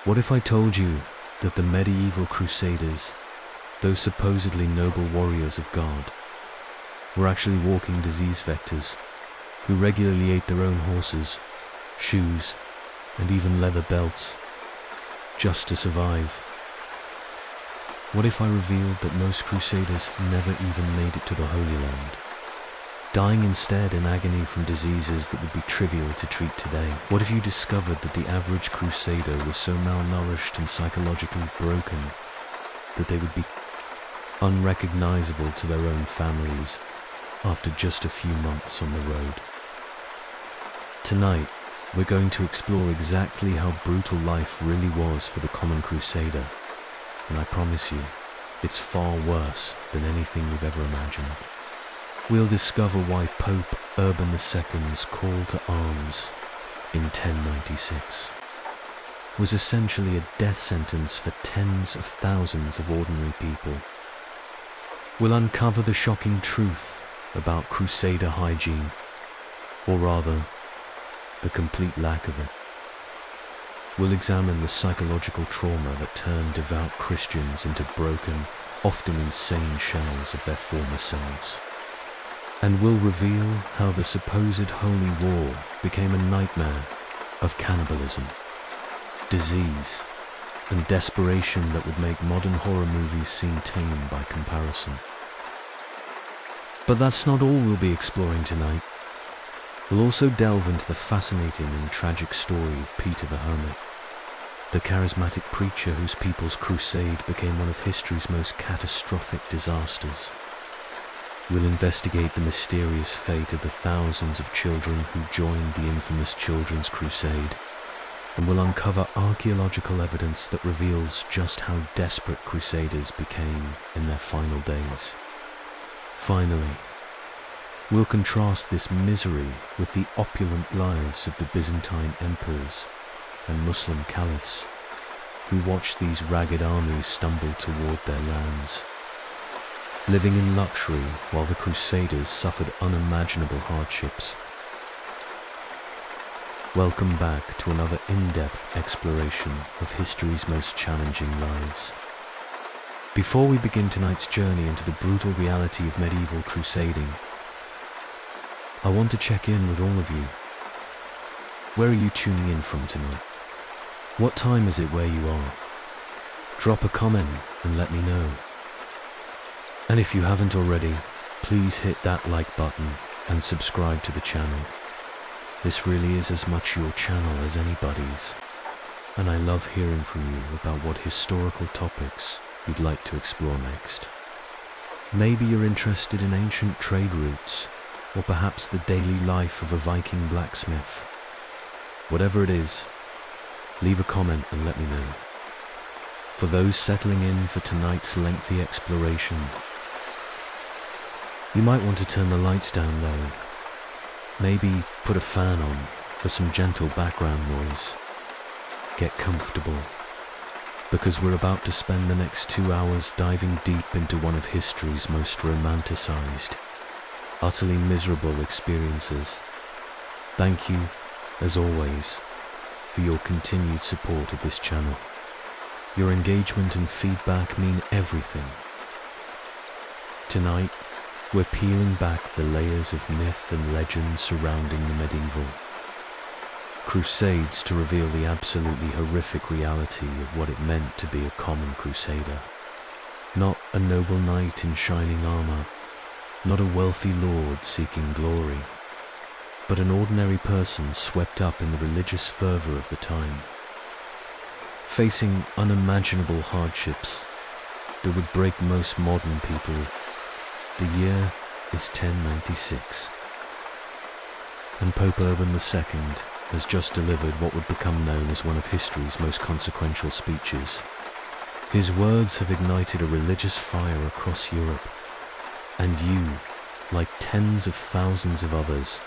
What if I told you that the medieval Crusaders, those supposedly noble warriors of God, were actually walking disease vectors who regularly ate their own horses, shoes, and even leather belts, just to survive? What if I revealed that most Crusaders never even made it to the Holy Land, dying instead in agony from diseases that would be trivial to treat today? What if you discovered that the average Crusader was so malnourished and psychologically broken that they would be unrecognizable to their own families after just a few months on the road? Tonight, we're going to explore exactly how brutal life really was for the common Crusader, and I promise you, it's far worse than anything you've ever imagined. We'll discover why Pope Urban II's call to arms in 1096 was essentially a death sentence for tens of thousands of ordinary people. We'll uncover the shocking truth about Crusader hygiene, or rather, the complete lack of it. We'll examine the psychological trauma that turned devout Christians into broken, often insane shells of their former selves. And we'll reveal how the supposed holy war became a nightmare of cannibalism, disease, and desperation that would make modern horror movies seem tame by comparison. But that's not all we'll be exploring tonight. We'll also delve into the fascinating and tragic story of Peter the Hermit, the charismatic preacher whose people's crusade became one of history's most catastrophic disasters. We'll investigate the mysterious fate of the thousands of children who joined the infamous Children's Crusade, and we'll uncover archaeological evidence that reveals just how desperate Crusaders became in their final days. Finally, we'll contrast this misery with the opulent lives of the Byzantine emperors and Muslim caliphs who watched these ragged armies stumble toward their lands, living in luxury while the Crusaders suffered unimaginable hardships. Welcome back to another in-depth exploration of history's most challenging lives. Before we begin tonight's journey into the brutal reality of medieval crusading, I want to check in with all of you. Where are you tuning in from tonight? What time is it where you are? Drop a comment and let me know. And if you haven't already, please hit that like button and subscribe to the channel. This really is as much your channel as anybody's, and I love hearing from you about what historical topics you'd like to explore next. Maybe you're interested in ancient trade routes, or perhaps the daily life of a Viking blacksmith. Whatever it is, leave a comment and let me know. For those settling in for tonight's lengthy exploration, you might want to turn the lights down low. Maybe put a fan on for some gentle background noise. Get comfortable, because we're about to spend the next 2 hours diving deep into one of history's most romanticized, utterly miserable experiences. Thank you, as always, for your continued support of this channel. Your engagement and feedback mean everything. Tonight, we're peeling back the layers of myth and legend surrounding the medieval Crusades to reveal the absolutely horrific reality of what it meant to be a common crusader. Not a noble knight in shining armor, not a wealthy lord seeking glory, but an ordinary person swept up in the religious fervor of the time, facing unimaginable hardships that would break most modern people. The year is 1096, and Pope Urban II has just delivered what would become known as one of history's most consequential speeches. His words have ignited a religious fire across Europe, and you, like tens of thousands of others,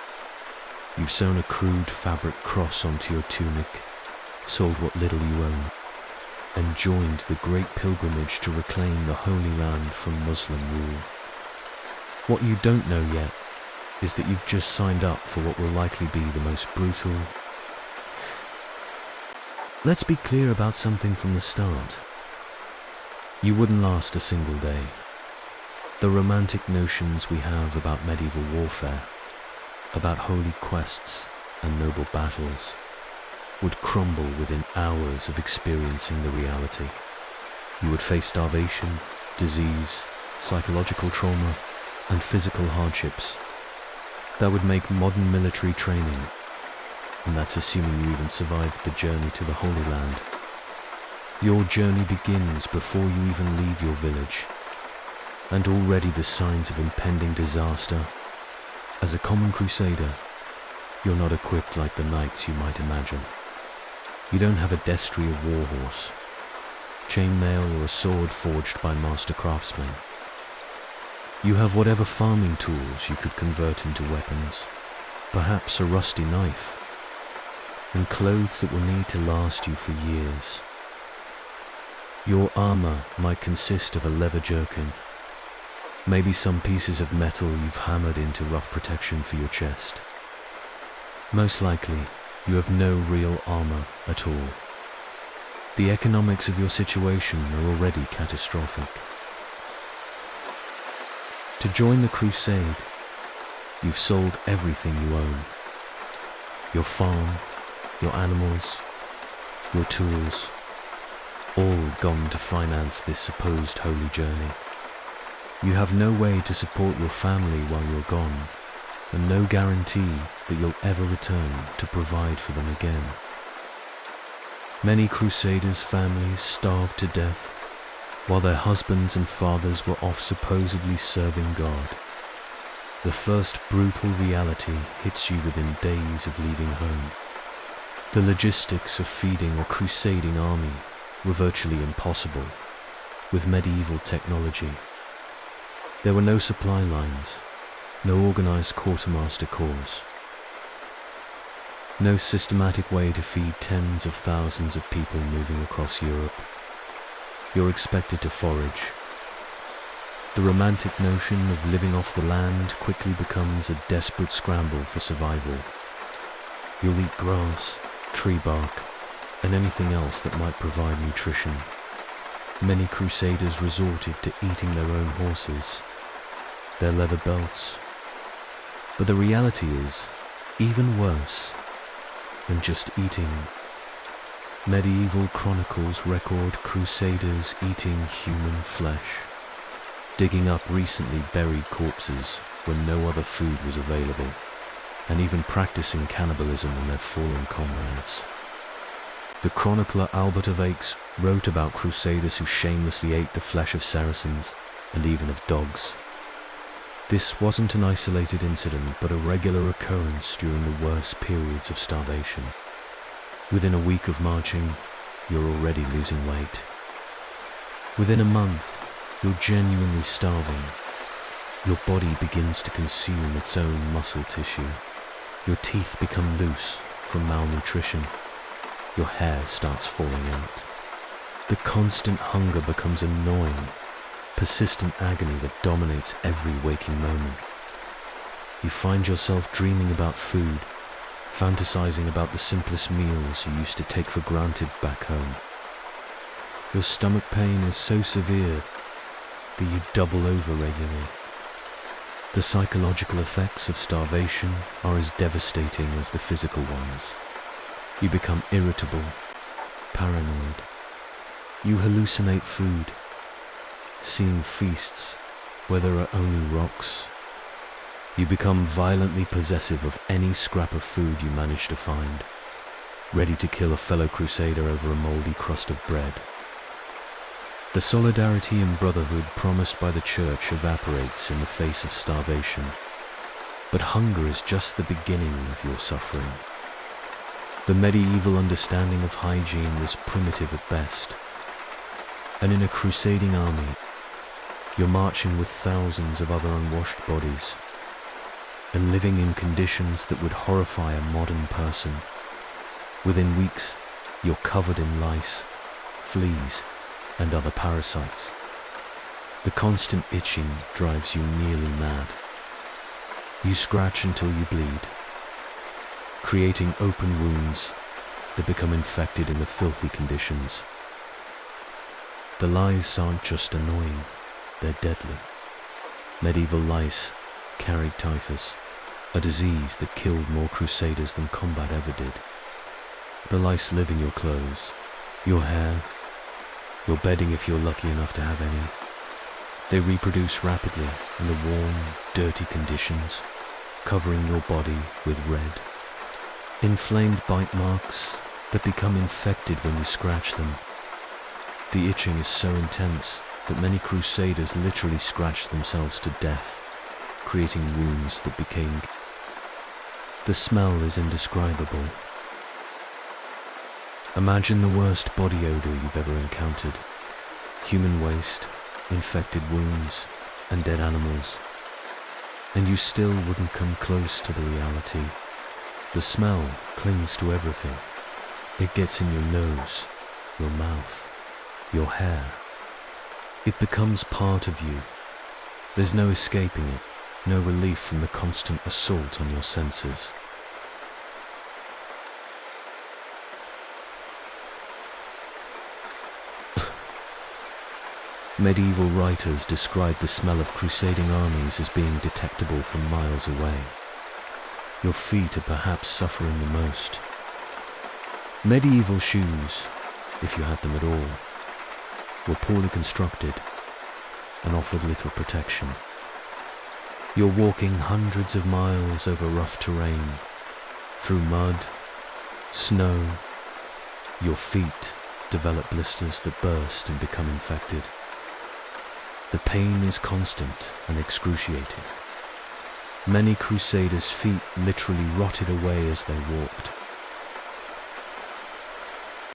you've sewn a crude fabric cross onto your tunic, sold what little you own, and joined the great pilgrimage to reclaim the Holy Land from Muslim rule. What you don't know yet is that you've just signed up for what will likely be the most brutal Let's be clear about something from the start. You wouldn't last a single day. The romantic notions we have about medieval warfare, about holy quests and noble battles, would crumble within hours of experiencing the reality. You would face starvation, disease, psychological trauma, and physical hardships that would make modern military training, and that's assuming you even survived the journey to the Holy Land. Your journey begins before you even leave your village, and already the signs of impending disaster. As a common crusader, you're not equipped like the knights you might imagine. You don't have a destrier warhorse, chainmail, or a sword forged by master craftsmen. You have whatever farming tools you could convert into weapons, perhaps a rusty knife, and clothes that will need to last you for years. Your armor might consist of a leather jerkin, maybe some pieces of metal you've hammered into rough protection for your chest. Most likely, you have no real armor at all. The economics of your situation are already catastrophic. To join the crusade, you've sold everything you own. Your farm, your animals, your tools, all gone to finance this supposed holy journey. You have no way to support your family while you're gone, and no guarantee that you'll ever return to provide for them again. Many Crusaders' families starved to death, while their husbands and fathers were off supposedly serving God. The first brutal reality hits you within days of leaving home. The logistics of feeding a crusading army were virtually impossible with medieval technology. There were no supply lines, no organized quartermaster corps, no systematic way to feed tens of thousands of people moving across Europe. You're expected to forage. The romantic notion of living off the land quickly becomes a desperate scramble for survival. You'll eat grass, tree bark, and anything else that might provide nutrition. Many Crusaders resorted to eating their own horses, their leather belts. But the reality is even worse than just eating. Medieval chronicles record Crusaders eating human flesh, digging up recently buried corpses when no other food was available, and even practicing cannibalism on their fallen comrades. The chronicler Albert of Aix wrote about Crusaders who shamelessly ate the flesh of Saracens and even of dogs. This wasn't an isolated incident, but a regular occurrence during the worst periods of starvation. Within a week of marching, you're already losing weight. Within a month, you're genuinely starving. Your body begins to consume its own muscle tissue. Your teeth become loose from malnutrition. Your hair starts falling out. The constant hunger becomes annoying, persistent agony that dominates every waking moment. You find yourself dreaming about food, fantasizing about the simplest meals you used to take for granted back home. Your stomach pain is so severe that you double over regularly. The psychological effects of starvation are as devastating as the physical ones. You become irritable, paranoid. You hallucinate food, seeing feasts where there are only rocks. You become violently possessive of any scrap of food you manage to find, ready to kill a fellow crusader over a moldy crust of bread. The solidarity and brotherhood promised by the church evaporates in the face of starvation, but hunger is just the beginning of your suffering. The medieval understanding of hygiene was primitive at best, and in a crusading army, you're marching with thousands of other unwashed bodies, and living in conditions that would horrify a modern person. Within weeks, you're covered in lice, fleas, and other parasites. The constant itching drives you nearly mad. You scratch until you bleed, creating open wounds that become infected in the filthy conditions. The lice aren't just annoying, they're deadly. Medieval lice carried typhus, a disease that killed more crusaders than combat ever did. The lice live in your clothes, your hair, your bedding if you're lucky enough to have any. They reproduce rapidly in the warm, dirty conditions, covering your body with red. Inflamed bite marks that become infected when you scratch them. The itching is so intense that many crusaders literally scratched themselves to death, creating wounds that became... The smell is indescribable. Imagine the worst body odor you've ever encountered. Human waste, infected wounds, and dead animals. And you still wouldn't come close to the reality. The smell clings to everything. It gets in your nose, your mouth, your hair. It becomes part of you. There's no escaping it, no relief from the constant assault on your senses. Medieval writers describe the smell of crusading armies as being detectable from miles away. Your feet are perhaps suffering the most. Medieval shoes, if you had them at all, were poorly constructed and offered little protection. You're walking hundreds of miles over rough terrain, through mud, snow. Your feet develop blisters that burst and become infected. The pain is constant and excruciating. Many crusaders' feet literally rotted away as they walked.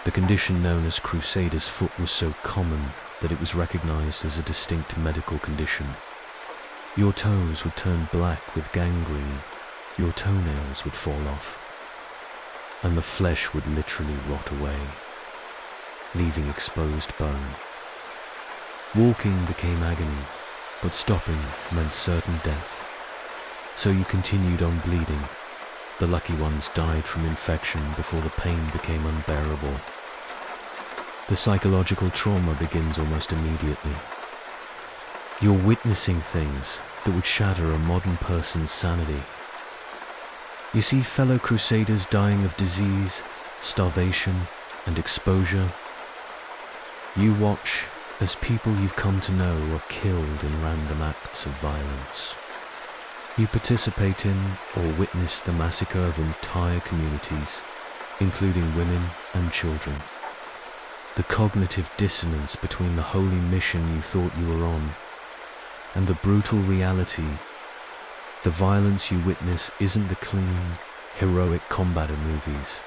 The condition known as Crusader's foot was so common that it was recognized as a distinct medical condition. Your toes would turn black with gangrene, your toenails would fall off, and the flesh would literally rot away, leaving exposed bone. Walking became agony, but stopping meant certain death. So you continued on bleeding. The lucky ones died from infection before the pain became unbearable. The psychological trauma begins almost immediately. You're witnessing things that would shatter a modern person's sanity. You see fellow crusaders dying of disease, starvation, and exposure. You watch as people you've come to know are killed in random acts of violence. You participate in or witness the massacre of entire communities, including women and children. The cognitive dissonance between the holy mission you thought you were on and the brutal reality. The violence you witness isn't the clean, heroic combat of movies.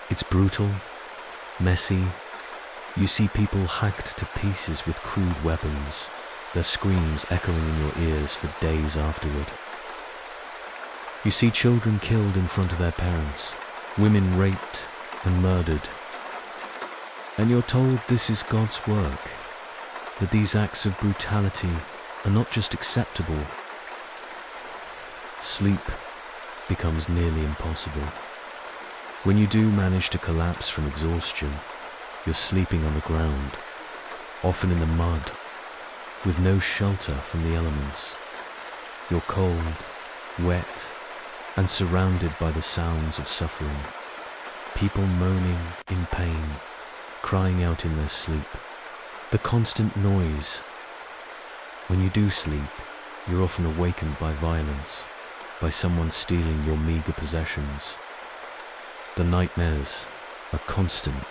It's brutal, messy. You see people hacked to pieces with crude weapons, their screams echoing in your ears for days afterward. You see children killed in front of their parents, women raped and murdered. And you're told this is God's work, that these acts of brutality are not just acceptable. Sleep becomes nearly impossible. When you do manage to collapse from exhaustion, you're sleeping on the ground, often in the mud, with no shelter from the elements. You're cold, wet, and surrounded by the sounds of suffering. People moaning in pain, crying out in their sleep. The constant noise. When you do sleep, you're often awakened by violence, by someone stealing your meager possessions. The nightmares are constant.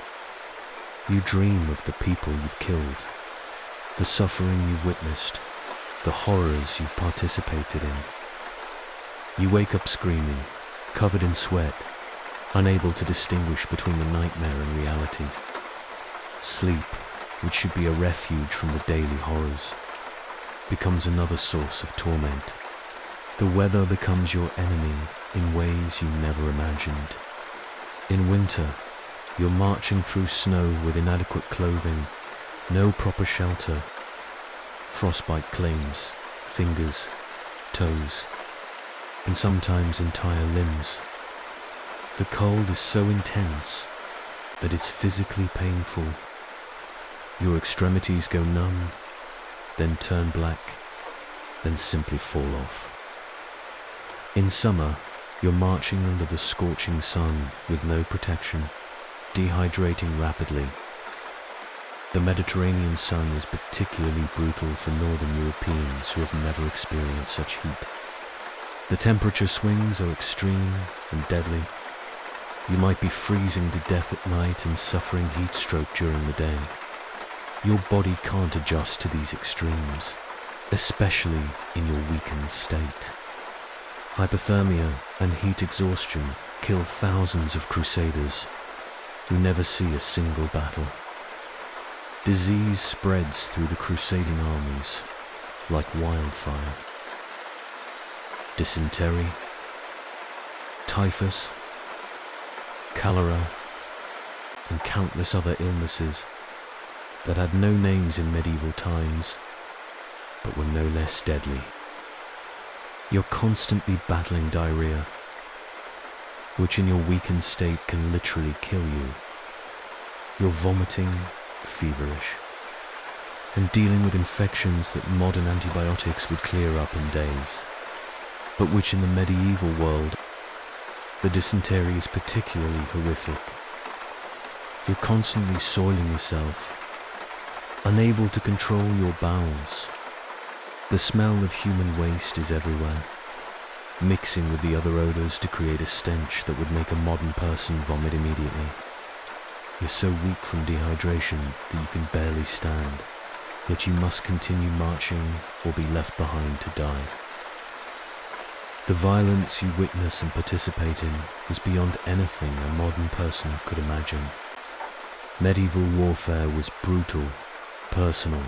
You dream of the people you've killed, the suffering you've witnessed, the horrors you've participated in. You wake up screaming, covered in sweat, unable to distinguish between the nightmare and reality. Sleep, which should be a refuge from the daily horrors, becomes another source of torment. The weather becomes your enemy in ways you never imagined. In winter, you're marching through snow with inadequate clothing, no proper shelter. Frostbite claims fingers, toes, and sometimes entire limbs. The cold is so intense that it's physically painful. Your extremities go numb, then turn black, then simply fall off. In summer, you're marching under the scorching sun with no protection, dehydrating rapidly. The Mediterranean sun is particularly brutal for northern Europeans who have never experienced such heat. The temperature swings are extreme and deadly. You might be freezing to death at night and suffering heat stroke during the day. Your body can't adjust to these extremes, especially in your weakened state. Hypothermia and heat exhaustion kill thousands of Crusaders who never see a single battle. Disease spreads through the crusading armies like wildfire. Dysentery, typhus, cholera, and countless other illnesses that had no names in medieval times, but were no less deadly. You're constantly battling diarrhea, which in your weakened state can literally kill you. You're vomiting, feverish, and dealing with infections that modern antibiotics would clear up in days, but which in the medieval world, the dysentery is particularly horrific. You're constantly soiling yourself, unable to control your bowels. The smell of human waste is everywhere, mixing with the other odors to create a stench that would make a modern person vomit immediately. You're so weak from dehydration that you can barely stand, yet you must continue marching or be left behind to die. The violence you witness and participate in was beyond anything a modern person could imagine. Medieval warfare was brutal, personal,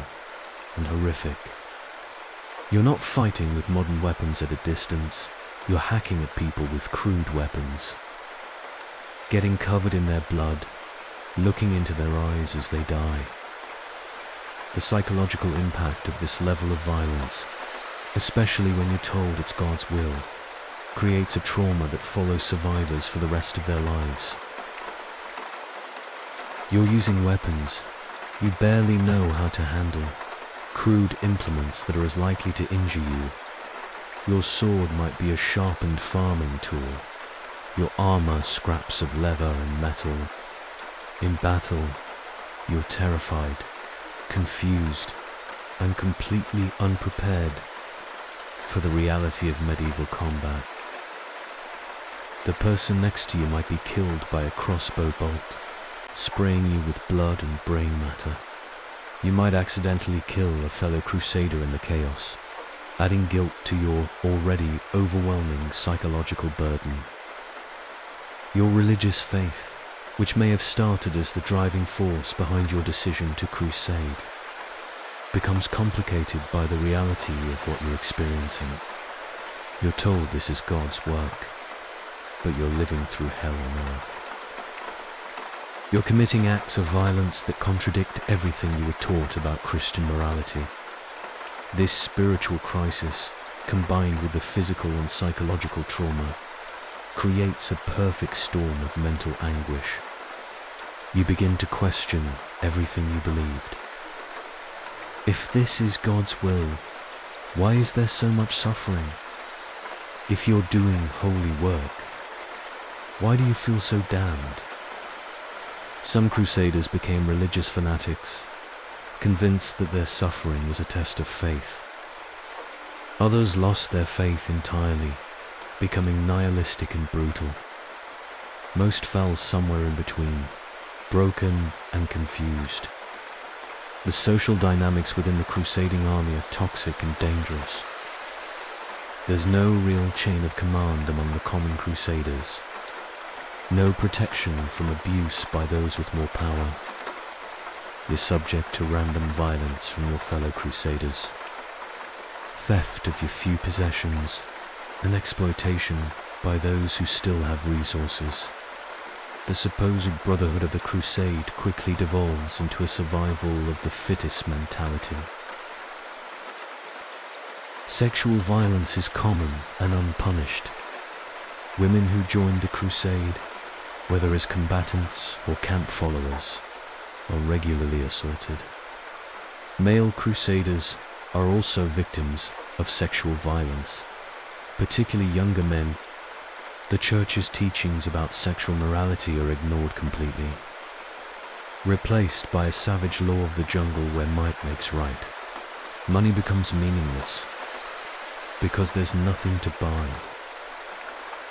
and horrific. You're not fighting with modern weapons at a distance, you're hacking at people with crude weapons. Getting covered in their blood, looking into their eyes as they die. The psychological impact of this level of violence, especially when you're told it's God's will, creates a trauma that follows survivors for the rest of their lives. You're using weapons you barely know how to handle, crude implements that are as likely to injure you. Your sword might be a sharpened farming tool, your armor scraps of leather and metal. In battle, you're terrified, confused, and completely unprepared for the reality of medieval combat. The person next to you might be killed by a crossbow bolt, spraying you with blood and brain matter. You might accidentally kill a fellow Crusader in the chaos, adding guilt to your already overwhelming psychological burden. Your religious faith, which may have started as the driving force behind your decision to crusade, becomes complicated by the reality of what you're experiencing. You're told this is God's work, but you're living through hell on earth. You're committing acts of violence that contradict everything you were taught about Christian morality. This spiritual crisis, combined with the physical and psychological trauma, creates a perfect storm of mental anguish. You begin to question everything you believed. If this is God's will, why is there so much suffering? If you're doing holy work, why do you feel so damned? Some Crusaders became religious fanatics, convinced that their suffering was a test of faith. Others lost their faith entirely, becoming nihilistic and brutal. Most fell somewhere in between, broken and confused. The social dynamics within the crusading army are toxic and dangerous. There's no real chain of command among the common Crusaders. No protection from abuse by those with more power. You're subject to random violence from your fellow Crusaders. Theft of your few possessions and exploitation by those who still have resources. The supposed brotherhood of the Crusade quickly devolves into a survival of the fittest mentality. Sexual violence is common and unpunished. Women who joined the Crusade whether as combatants or camp followers, are regularly assaulted. Male crusaders are also victims of sexual violence, particularly younger men. The church's teachings about sexual morality are ignored completely, replaced by a savage law of the jungle where might makes right. Money becomes meaningless because there's nothing to buy.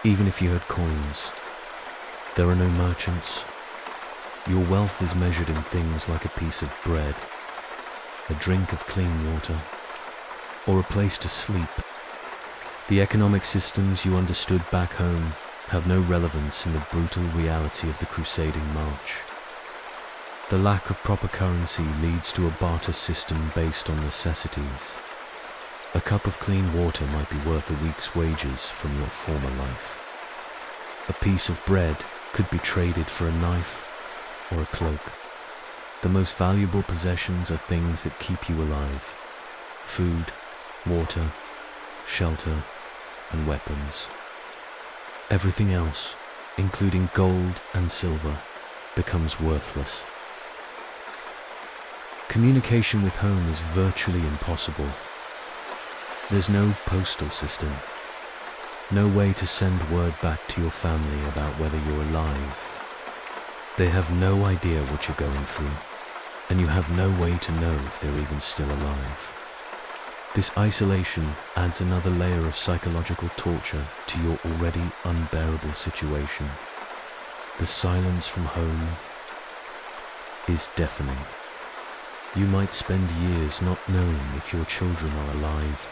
Even if you had coins, there are no merchants. Your wealth is measured in things like a piece of bread, a drink of clean water, or a place to sleep. The economic systems you understood back home have no relevance in the brutal reality of the crusading march. The lack of proper currency leads to a barter system based on necessities. A cup of clean water might be worth a week's wages from your former life. A piece of bread could be traded for a knife or a cloak. The most valuable possessions are things that keep you alive: food, water, shelter, and weapons. Everything else, including gold and silver, becomes worthless. Communication with home is virtually impossible. There's no postal system, no way to send word back to your family about whether you're alive. They have no idea what you're going through, and you have no way to know if they're even still alive. This isolation adds another layer of psychological torture to your already unbearable situation. The silence from home is deafening. You might spend years not knowing if your children are alive,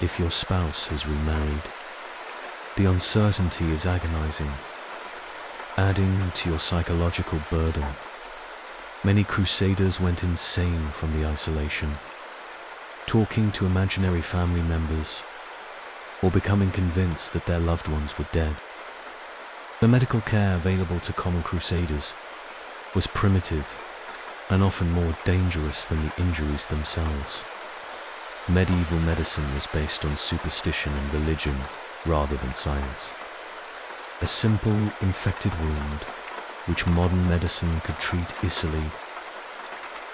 if your spouse has remarried. The uncertainty is agonizing, adding to your psychological burden. Many crusaders went insane from the isolation, talking to imaginary family members or becoming convinced that their loved ones were dead. The medical care available to common crusaders was primitive and often more dangerous than the injuries themselves. Medieval medicine was based on superstition and religion rather than science. A simple infected wound, which modern medicine could treat easily.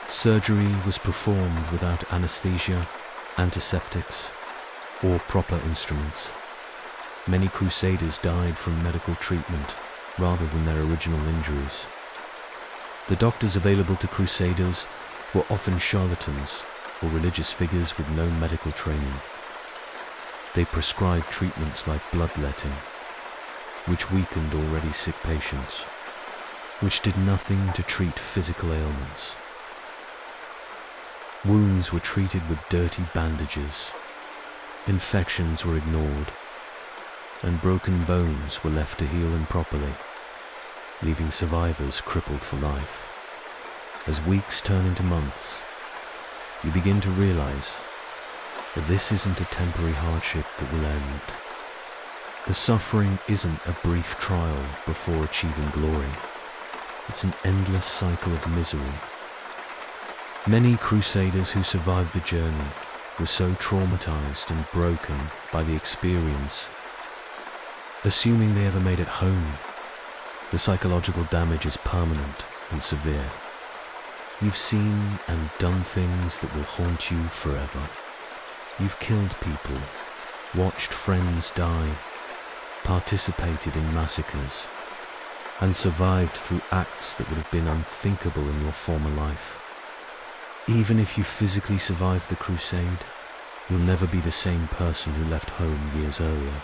Surgery was performed without anesthesia, antiseptics, or proper instruments. Many crusaders died from medical treatment rather than their original injuries. The doctors available to crusaders were often charlatans or religious figures with no medical training. They prescribed treatments like bloodletting, which weakened already sick patients, which did nothing to treat physical ailments. Wounds were treated with dirty bandages, infections were ignored, and broken bones were left to heal improperly, leaving survivors crippled for life. As weeks turn into months, you begin to realize that this isn't a temporary hardship that will end. The suffering isn't a brief trial before achieving glory. It's an endless cycle of misery. Many crusaders who survived the journey were so traumatized and broken by the experience, assuming they ever made it home. The psychological damage is permanent and severe. You've seen and done things that will haunt you forever. You've killed people, watched friends die, participated in massacres, and survived through acts that would have been unthinkable in your former life. Even if you physically survived the crusade, you'll never be the same person who left home years earlier.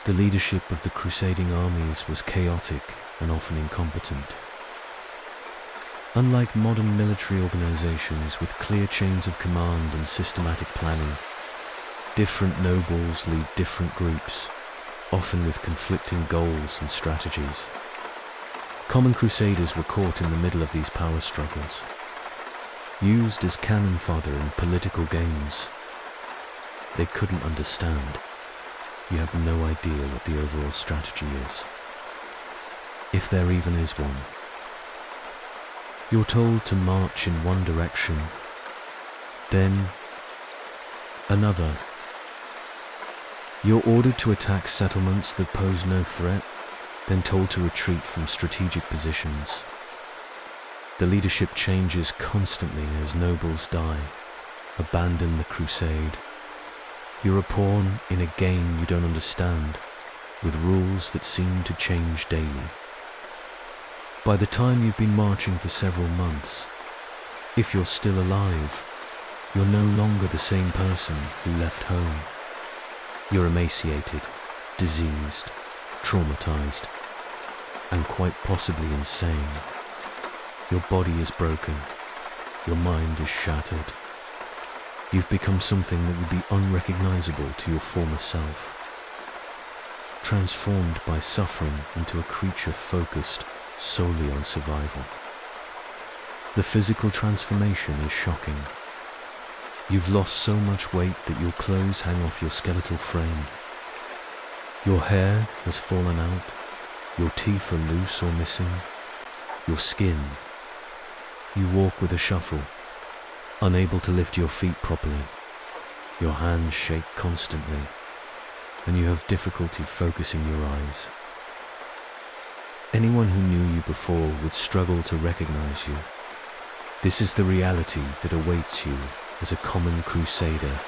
The leadership of the crusading armies was chaotic and often incompetent. Unlike modern military organizations with clear chains of command and systematic planning, different nobles lead different groups, often with conflicting goals and strategies. Common crusaders were caught in the middle of these power struggles, used as cannon fodder in political games. They couldn't understand. You have no idea what the overall strategy is, if there even is one. You're told to march in one direction, then another. You're ordered to attack settlements that pose no threat, then told to retreat from strategic positions. The leadership changes constantly as nobles die, abandon the crusade. You're a pawn in a game you don't understand, with rules that seem to change daily. By the time you've been marching for several months, if you're still alive, you're no longer the same person who left home. You're emaciated, diseased, traumatized, and quite possibly insane. Your body is broken. Your mind is shattered. You've become something that would be unrecognizable to your former self, transformed by suffering into a creature focused solely on survival. The physical transformation is shocking. You've lost so much weight that your clothes hang off your skeletal frame. Your hair has fallen out. Your teeth are loose or missing. Your skin. You walk with a shuffle, unable to lift your feet properly. Your hands shake constantly, and you have difficulty focusing your eyes. Anyone who knew you before would struggle to recognize you. This is the reality that awaits you as a common crusader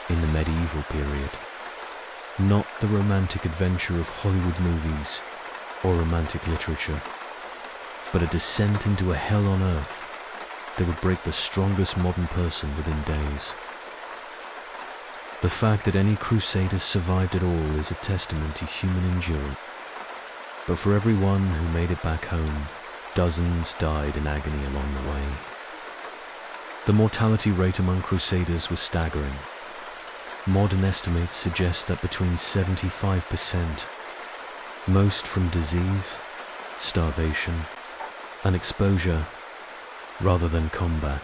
in the medieval period. Not the romantic adventure of Hollywood movies or romantic literature, but a descent into a hell on earth that would break the strongest modern person within days. The fact that any crusaders survived at all is a testament to human endurance. But for every one who made it back home, dozens died in agony along the way. The mortality rate among crusaders was staggering. Modern estimates suggest that between 75%, most from disease, starvation, and exposure rather than combat.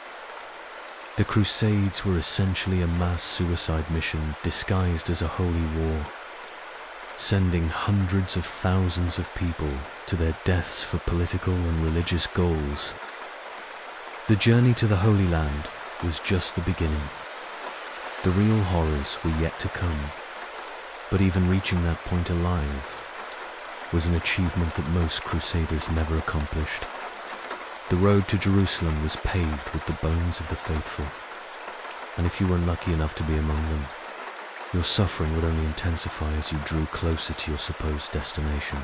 The Crusades were essentially a mass suicide mission disguised as a holy war, sending hundreds of thousands of people to their deaths for political and religious goals. The journey to the Holy Land was just the beginning. The real horrors were yet to come, but even reaching that point alive was an achievement that most crusaders never accomplished. The road to Jerusalem was paved with the bones of the faithful, and if you were unlucky enough to be among them, your suffering would only intensify as you drew closer to your supposed destination.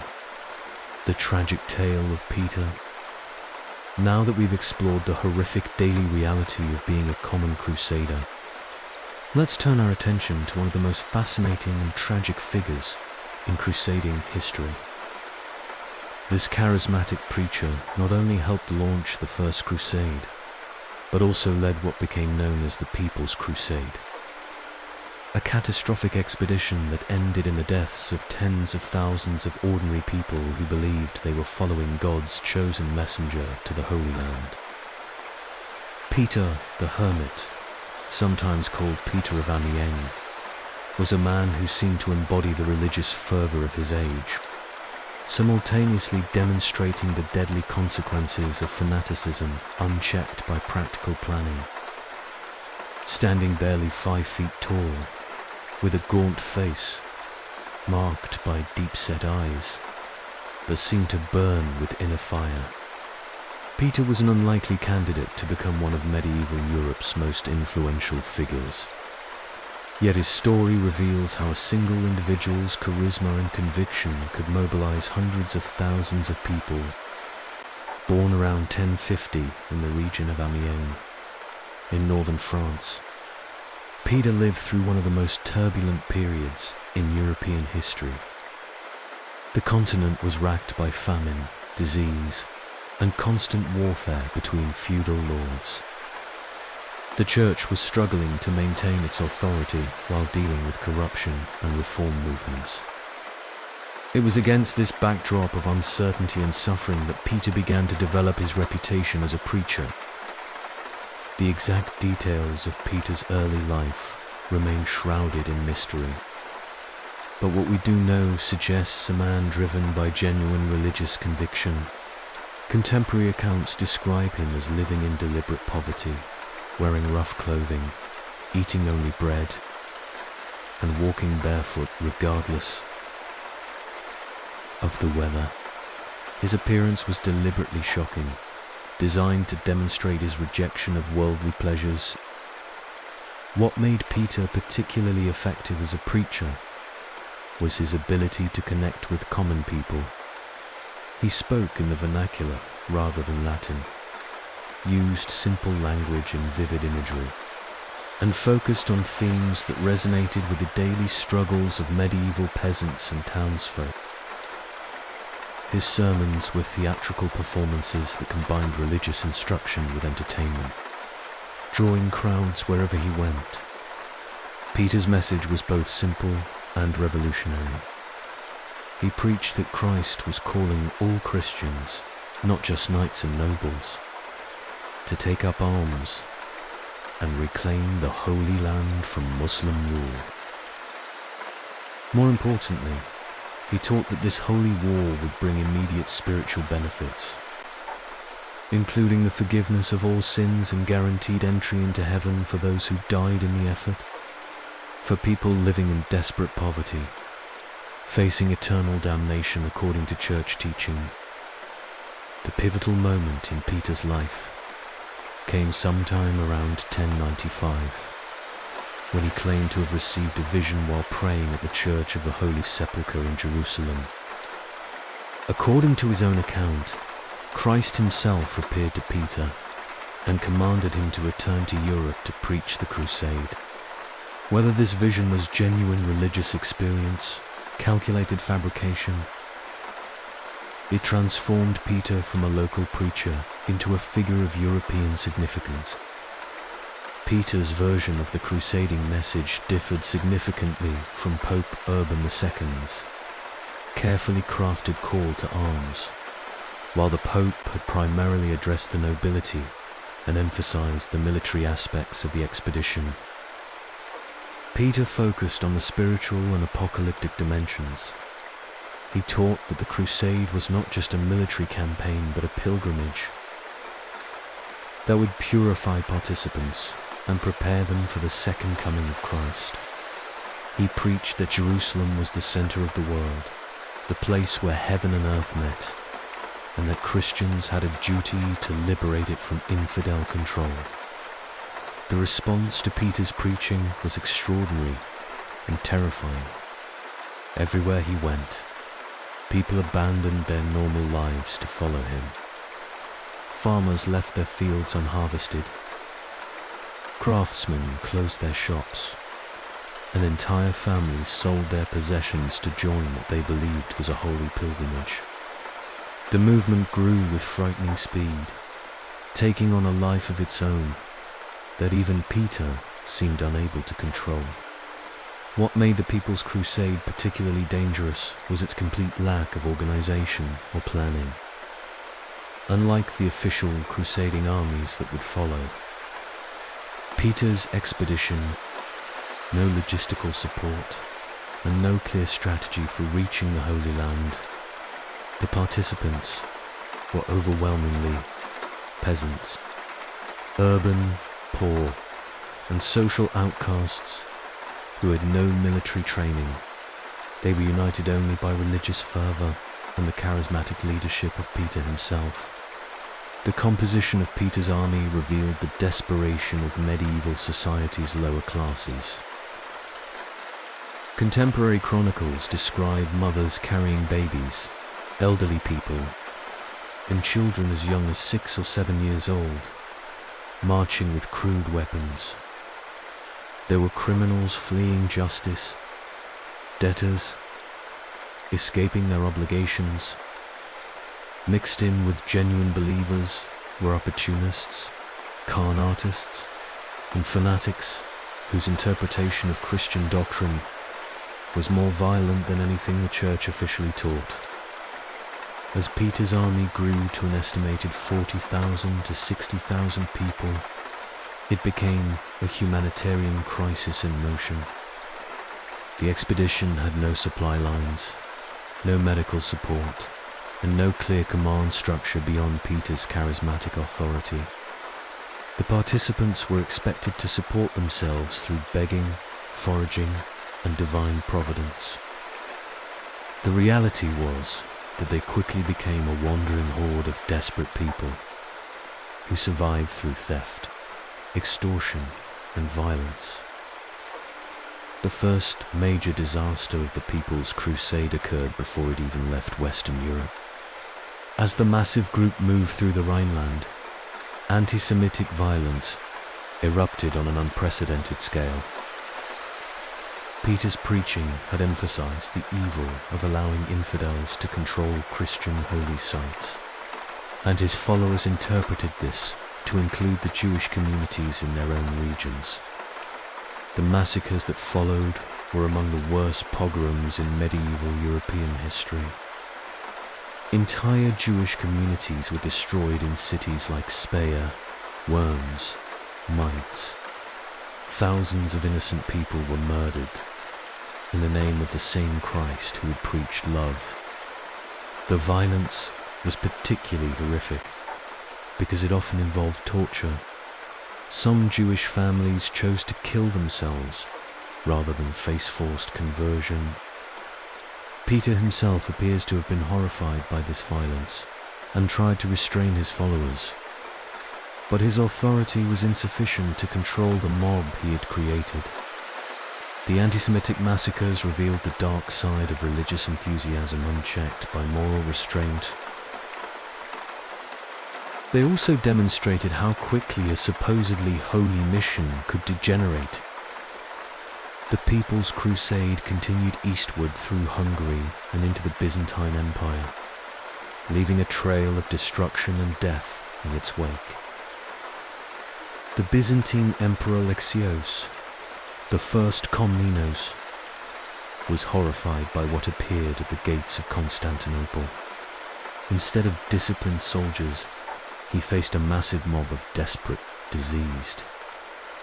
The tragic tale of Peter. Now that we've explored the horrific daily reality of being a common crusader, let's turn our attention to one of the most fascinating and tragic figures in crusading history. This charismatic preacher not only helped launch the First Crusade, but also led what became known as the People's Crusade. A catastrophic expedition that ended in the deaths of tens of thousands of ordinary people who believed they were following God's chosen messenger to the Holy Land. Peter the Hermit, sometimes called Peter of Amiens, was a man who seemed to embody the religious fervor of his age, simultaneously demonstrating the deadly consequences of fanaticism unchecked by practical planning. Standing barely 5 feet tall, with a gaunt face, marked by deep-set eyes that seemed to burn with inner fire, Peter was an unlikely candidate to become one of medieval Europe's most influential figures. Yet his story reveals how a single individual's charisma and conviction could mobilize hundreds of thousands of people. Born around 1050 in the region of Amiens, in northern France, Peter lived through one of the most turbulent periods in European history. The continent was racked by famine, disease, and constant warfare between feudal lords. The church was struggling to maintain its authority while dealing with corruption and reform movements. It was against this backdrop of uncertainty and suffering that Peter began to develop his reputation as a preacher. The exact details of Peter's early life remain shrouded in mystery. But what we do know suggests a man driven by genuine religious conviction. Contemporary accounts describe him as living in deliberate poverty, wearing rough clothing, eating only bread, and walking barefoot regardless. of the weather. His appearance was deliberately shocking, designed to demonstrate his rejection of worldly pleasures. What made Peter particularly effective as a preacher was his ability to connect with common people. He spoke in the vernacular rather than Latin, used simple language and vivid imagery, and focused on themes that resonated with the daily struggles of medieval peasants and townsfolk. His sermons were theatrical performances that combined religious instruction with entertainment, drawing crowds wherever he went. Peter's message was both simple and revolutionary. He preached that Christ was calling all Christians, not just knights and nobles, to take up arms and reclaim the Holy Land from Muslim rule. More importantly, he taught that this holy war would bring immediate spiritual benefits, including the forgiveness of all sins and guaranteed entry into heaven for those who died in the effort. For people living in desperate poverty, facing eternal damnation according to church teaching. The pivotal moment in Peter's life came sometime around 1095, when he claimed to have received a vision while praying at the Church of the Holy Sepulchre in Jerusalem. According to his own account, Christ himself appeared to Peter and commanded him to return to Europe to preach the crusade. Whether this vision was genuine religious experience, calculated fabrication, it transformed Peter from a local preacher into a figure of European significance. Peter's version of the crusading message differed significantly from Pope Urban II's carefully crafted call to arms. While the Pope had primarily addressed the nobility and emphasized the military aspects of the expedition, Peter focused on the spiritual and apocalyptic dimensions. He taught that the crusade was not just a military campaign but a pilgrimage that would purify participants and prepare them for the second coming of Christ. He preached that Jerusalem was the center of the world, the place where heaven and earth met, and that Christians had a duty to liberate it from infidel control. The response to Peter's preaching was extraordinary and terrifying. Everywhere he went, people abandoned their normal lives to follow him. Farmers left their fields unharvested. Craftsmen closed their shops, and entire families sold their possessions to join what they believed was a holy pilgrimage. The movement grew with frightening speed, taking on a life of its own that even Peter seemed unable to control. What made the People's Crusade particularly dangerous was its complete lack of organization or planning. Unlike the official crusading armies that would follow, Peter's expedition, no logistical support, and no clear strategy for reaching the Holy Land. The participants were overwhelmingly peasants, urban, poor, and social outcasts who had no military training. They were united only by religious fervor and the charismatic leadership of Peter himself. The composition of Peter's army revealed the desperation of medieval society's lower classes. Contemporary chronicles describe mothers carrying babies, elderly people, and children as young as 6 or 7 years old, marching with crude weapons. There were criminals fleeing justice, debtors escaping their obligations. Mixed in with genuine believers were opportunists, con artists, and fanatics whose interpretation of Christian doctrine was more violent than anything the church officially taught. As Peter's army grew to an estimated 40,000 to 60,000 people, it became a humanitarian crisis in motion. The expedition had no supply lines, no medical support, and no clear command structure beyond Peter's charismatic authority. The participants were expected to support themselves through begging, foraging, and divine providence. The reality was that they quickly became a wandering horde of desperate people who survived through theft, extortion, and violence. The first major disaster of the People's Crusade occurred before it even left Western Europe. As the massive group moved through the Rhineland, anti-Semitic violence erupted on an unprecedented scale. Peter's preaching had emphasized the evil of allowing infidels to control Christian holy sites, and his followers interpreted this to include the Jewish communities in their own regions. The massacres that followed were among the worst pogroms in medieval European history. Entire Jewish communities were destroyed in cities like Speyer, Worms, Mainz. Thousands of innocent people were murdered in the name of the same Christ who had preached love. The violence was particularly horrific because it often involved torture. Some Jewish families chose to kill themselves rather than face forced conversion. Peter himself appears to have been horrified by this violence and tried to restrain his followers. But his authority was insufficient to control the mob he had created. The anti-Semitic massacres revealed the dark side of religious enthusiasm unchecked by moral restraint. They also demonstrated how quickly a supposedly holy mission could degenerate. The People's Crusade continued eastward through Hungary and into the Byzantine Empire, leaving a trail of destruction and death in its wake. The Byzantine Emperor Alexios, the first Komnenos, was horrified by what appeared at the gates of Constantinople. Instead of disciplined soldiers, he faced a massive mob of desperate, diseased,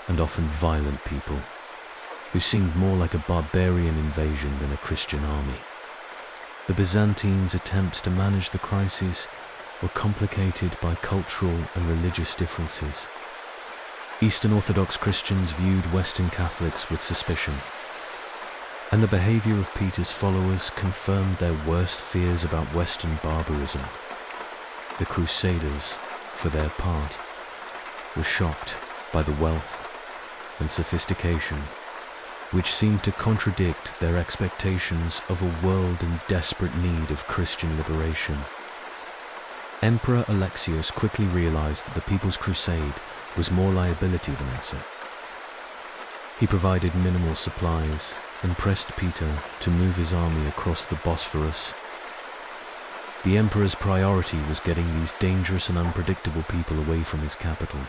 and often violent people who seemed more like a barbarian invasion than a Christian army. The Byzantines' attempts to manage the crisis were complicated by cultural and religious differences. Eastern Orthodox Christians viewed Western Catholics with suspicion, and the behavior of Peter's followers confirmed their worst fears about Western barbarism. The Crusaders, for their part, were shocked by the wealth and sophistication which seemed to contradict their expectations of a world in desperate need of Christian liberation. Emperor Alexios quickly realized that the People's Crusade was more liability than asset. He provided minimal supplies and pressed Peter to move his army across the Bosphorus. The emperor's priority was getting these dangerous and unpredictable people away from his capital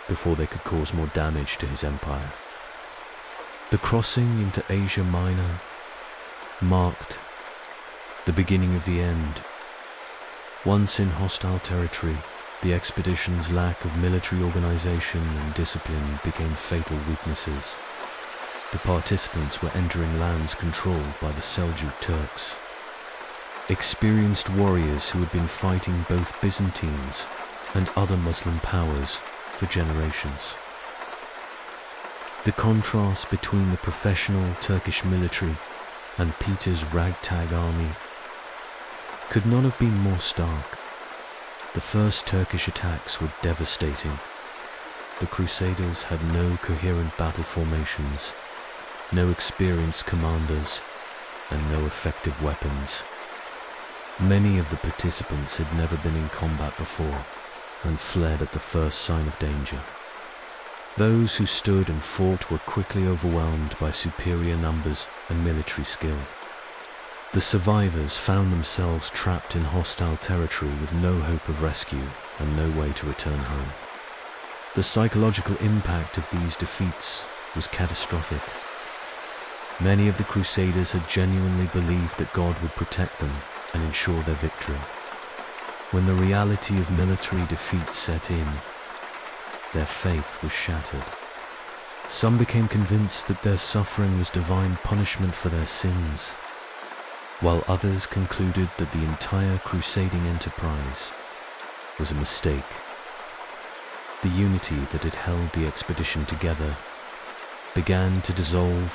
before they could cause more damage to his empire. The crossing into Asia Minor marked the beginning of the end. Once in hostile territory, the expedition's lack of military organization and discipline became fatal weaknesses. The participants were entering lands controlled by the Seljuk Turks, experienced warriors who had been fighting both Byzantines and other Muslim powers for generations. The contrast between the professional Turkish military and Peter's ragtag army could not have been more stark. The first Turkish attacks were devastating. The Crusaders had no coherent battle formations, no experienced commanders, and no effective weapons. Many of the participants had never been in combat before and fled at the first sign of danger. Those who stood and fought were quickly overwhelmed by superior numbers and military skill. The survivors found themselves trapped in hostile territory with no hope of rescue and no way to return home. The psychological impact of these defeats was catastrophic. Many of the Crusaders had genuinely believed that God would protect them and ensure their victory. When the reality of military defeat set in, their faith was shattered. Some became convinced that their suffering was divine punishment for their sins, while others concluded that the entire crusading enterprise was a mistake. The unity that had held the expedition together began to dissolve.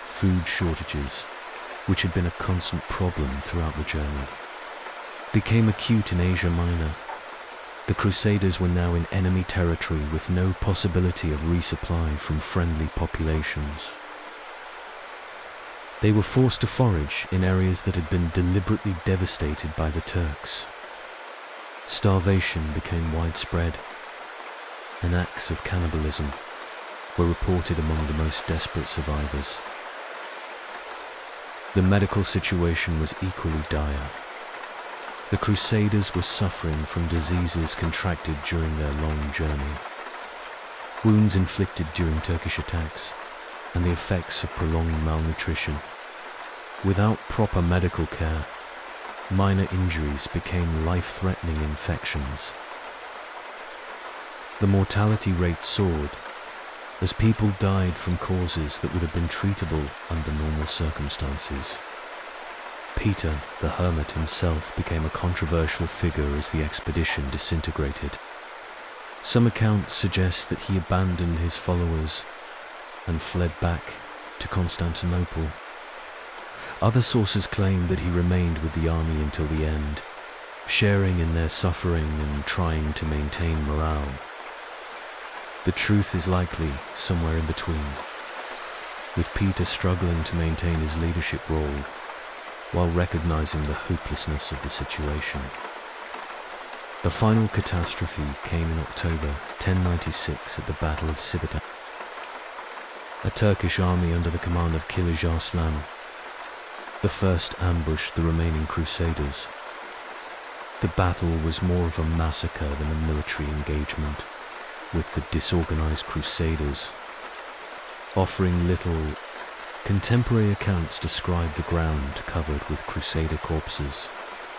Food shortages, which had been a constant problem throughout the journey, became acute in Asia Minor. The Crusaders were now in enemy territory with no possibility of resupply from friendly populations. They were forced to forage in areas that had been deliberately devastated by the Turks. Starvation became widespread, and acts of cannibalism were reported among the most desperate survivors. The medical situation was equally dire. The Crusaders were suffering from diseases contracted during their long journey, wounds inflicted during Turkish attacks, and the effects of prolonged malnutrition. Without proper medical care, minor injuries became life-threatening infections. The mortality rate soared as people died from causes that would have been treatable under normal circumstances. Peter, the Hermit himself, became a controversial figure as the expedition disintegrated. Some accounts suggest that he abandoned his followers and fled back to Constantinople. Other sources claim that he remained with the army until the end, sharing in their suffering and trying to maintain morale. The truth is likely somewhere in between, with Peter struggling to maintain his leadership role while recognizing the hopelessness of the situation. The final catastrophe came in October 1096 at the Battle of Sibita. A Turkish army under the command of Kilij Arslan, the first ambushed the remaining Crusaders. The battle was more of a massacre than a military engagement, with the disorganized Crusaders offering little. Contemporary accounts describe the ground covered with Crusader corpses,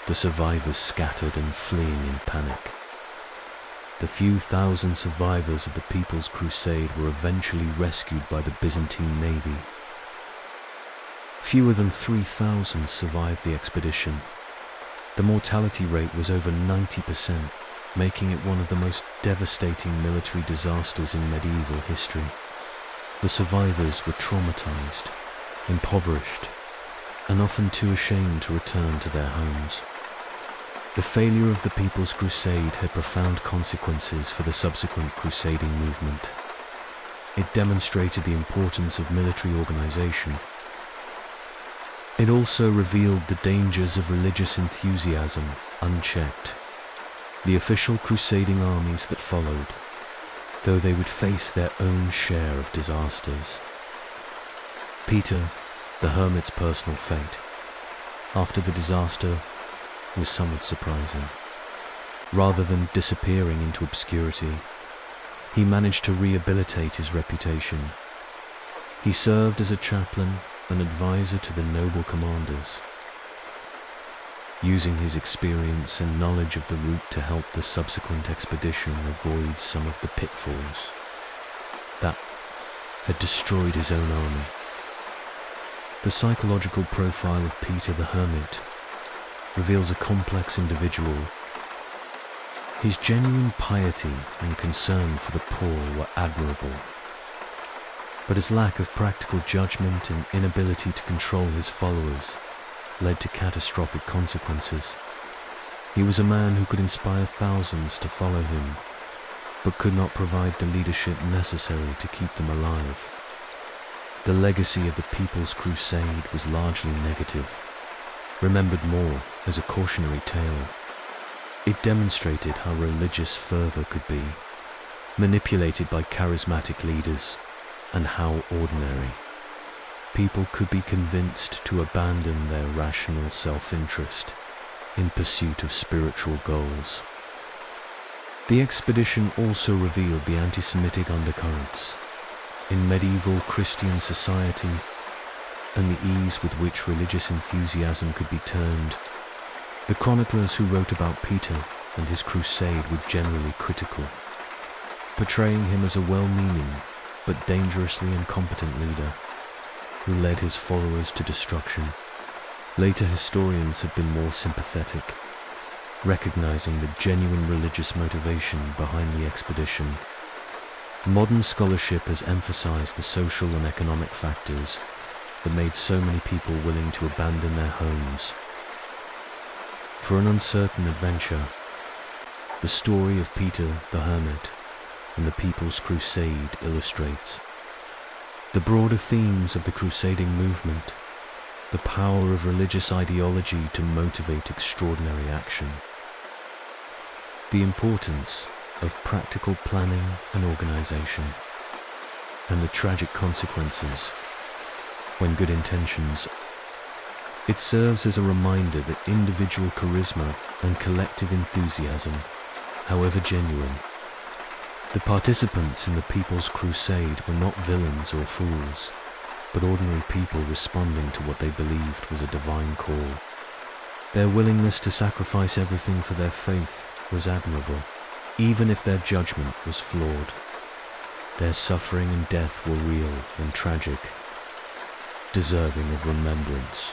the survivors scattered and fleeing in panic. The few thousand survivors of the People's Crusade were eventually rescued by the Byzantine navy. Fewer than 3,000 survived the expedition. The mortality rate was over 90%, making it one of the most devastating military disasters in medieval history. The survivors were traumatized, impoverished, and often too ashamed to return to their homes. The failure of the People's Crusade had profound consequences for the subsequent crusading movement. It demonstrated the importance of military organization. It also revealed the dangers of religious enthusiasm unchecked. The official crusading armies that followed, though they would face their own share of disasters. Peter, the Hermit's personal fate, after the disaster, was somewhat surprising. Rather than disappearing into obscurity, he managed to rehabilitate his reputation. He served as a chaplain and advisor to the noble commanders, using his experience and knowledge of the route to help the subsequent expedition avoid some of the pitfalls that had destroyed his own army. The psychological profile of Peter the Hermit reveals a complex individual. His genuine piety and concern for the poor were admirable, but his lack of practical judgment and inability to control his followers led to catastrophic consequences. He was a man who could inspire thousands to follow him, but could not provide the leadership necessary to keep them alive. The legacy of the People's Crusade was largely negative, remembered more as a cautionary tale. It demonstrated how religious fervor could be, manipulated by charismatic leaders, and how ordinary people could be convinced to abandon their rational self-interest in pursuit of spiritual goals. The expedition also revealed the anti-Semitic undercurrents in medieval Christian society and the ease with which religious enthusiasm could be turned. The chroniclers who wrote about Peter and his crusade were generally critical, portraying him as a well-meaning but dangerously incompetent leader who led his followers to destruction. Later historians have been more sympathetic, recognizing the genuine religious motivation behind the expedition. Modern scholarship has emphasized the social and economic factors that made so many people willing to abandon their homes for an uncertain adventure. The story of Peter the Hermit and the People's Crusade illustrates the broader themes of the crusading movement, the power of religious ideology to motivate extraordinary action, the importance of practical planning and organization, and the tragic consequences when good intentions. It serves as a reminder that individual charisma and collective enthusiasm, however genuine, the participants in the People's Crusade were not villains or fools, but ordinary people responding to what they believed was a divine call. Their willingness to sacrifice everything for their faith was admirable, even if their judgment was flawed. Their suffering and death were real and tragic, deserving of remembrance.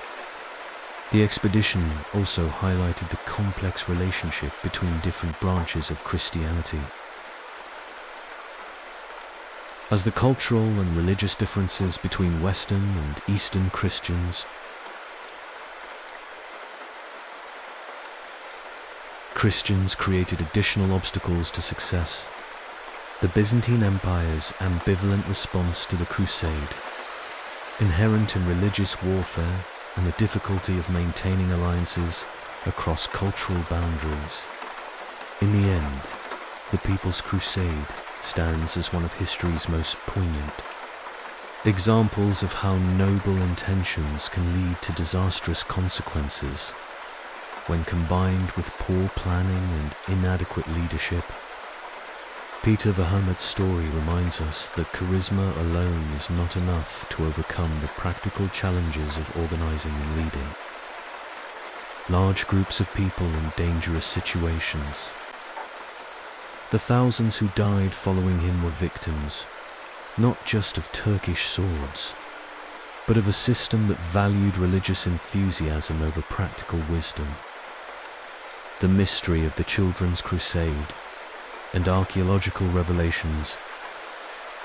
The expedition also highlighted the complex relationship between different branches of Christianity. As the cultural and religious differences between Western and Eastern Christians created additional obstacles to success. The Byzantine Empire's ambivalent response to the Crusade, inherent in religious warfare and the difficulty of maintaining alliances across cultural boundaries. In the end, the People's Crusade stands as one of history's most poignant examples of how noble intentions can lead to disastrous consequences when combined with poor planning and inadequate leadership. Peter the Hermit's story reminds us that charisma alone is not enough to overcome the practical challenges of organizing and leading large groups of people in dangerous situations. The thousands who died following him were victims, not just of Turkish swords, but of a system that valued religious enthusiasm over practical wisdom. The mystery of the Children's Crusade and archaeological revelations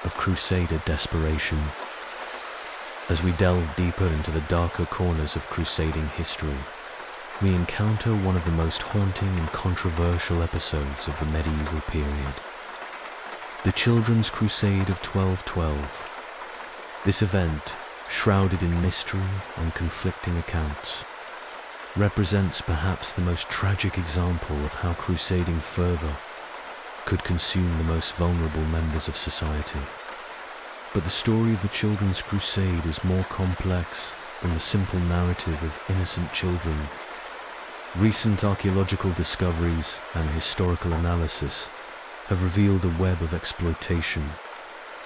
of Crusader desperation. As we delve deeper into the darker corners of crusading history, we encounter one of the most haunting and controversial episodes of the medieval period, the Children's Crusade of 1212. This event, shrouded in mystery and conflicting accounts, represents perhaps the most tragic example of how crusading fervor could consume the most vulnerable members of society. But the story of the Children's Crusade is more complex than the simple narrative of innocent children. Recent archaeological discoveries and historical analysis have revealed a web of exploitation.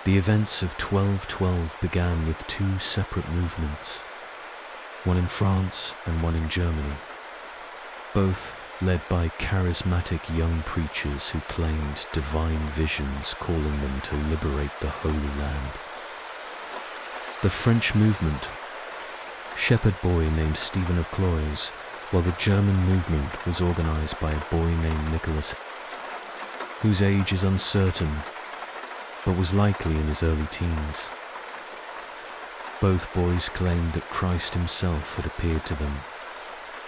The events of 1212 began with two separate movements, one in France and one in Germany, both led by charismatic young preachers who claimed divine visions calling them to liberate the Holy Land. The French movement, shepherd boy named Stephen of Cloyes, while the German movement was organized by a boy named Nicholas, whose age is uncertain, but was likely in his early teens. Both boys claimed that Christ himself had appeared to them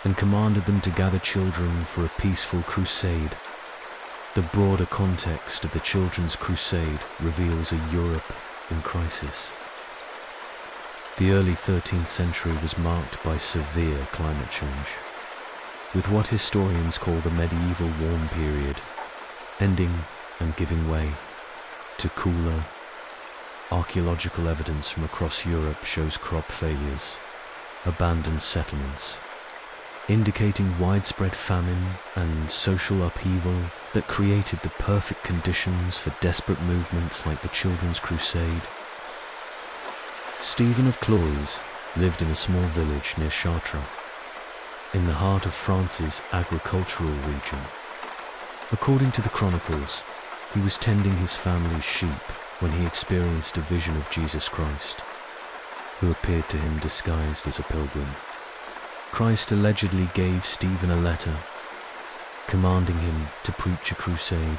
and commanded them to gather children for a peaceful crusade. The broader context of the Children's Crusade reveals a Europe in crisis. The early 13th century was marked by severe climate change, with what historians call the medieval warm period ending and giving way to cooler. Archaeological evidence from across Europe shows crop failures, abandoned settlements, indicating widespread famine and social upheaval that created the perfect conditions for desperate movements like the Children's Crusade. Stephen of Cloyes lived in a small village near Chartres, in the heart of France's agricultural region. According to the chronicles, he was tending his family's sheep when he experienced a vision of Jesus Christ, who appeared to him disguised as a pilgrim. Christ allegedly gave Stephen a letter, commanding him to preach a crusade,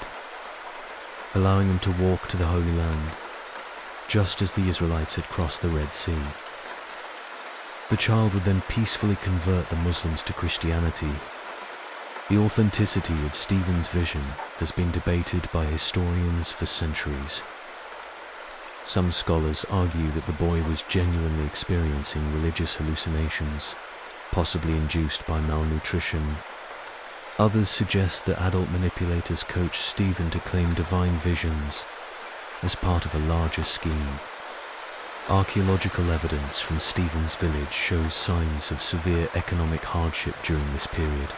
allowing him to walk to the Holy Land, just as the Israelites had crossed the Red Sea. The child would then peacefully convert the Muslims to Christianity. The authenticity of Stephen's vision has been debated by historians for centuries. Some scholars argue that the boy was genuinely experiencing religious hallucinations, possibly induced by malnutrition. Others suggest that adult manipulators coached Stephen to claim divine visions as part of a larger scheme. Archaeological evidence from Stephen's village shows signs of severe economic hardship during this period,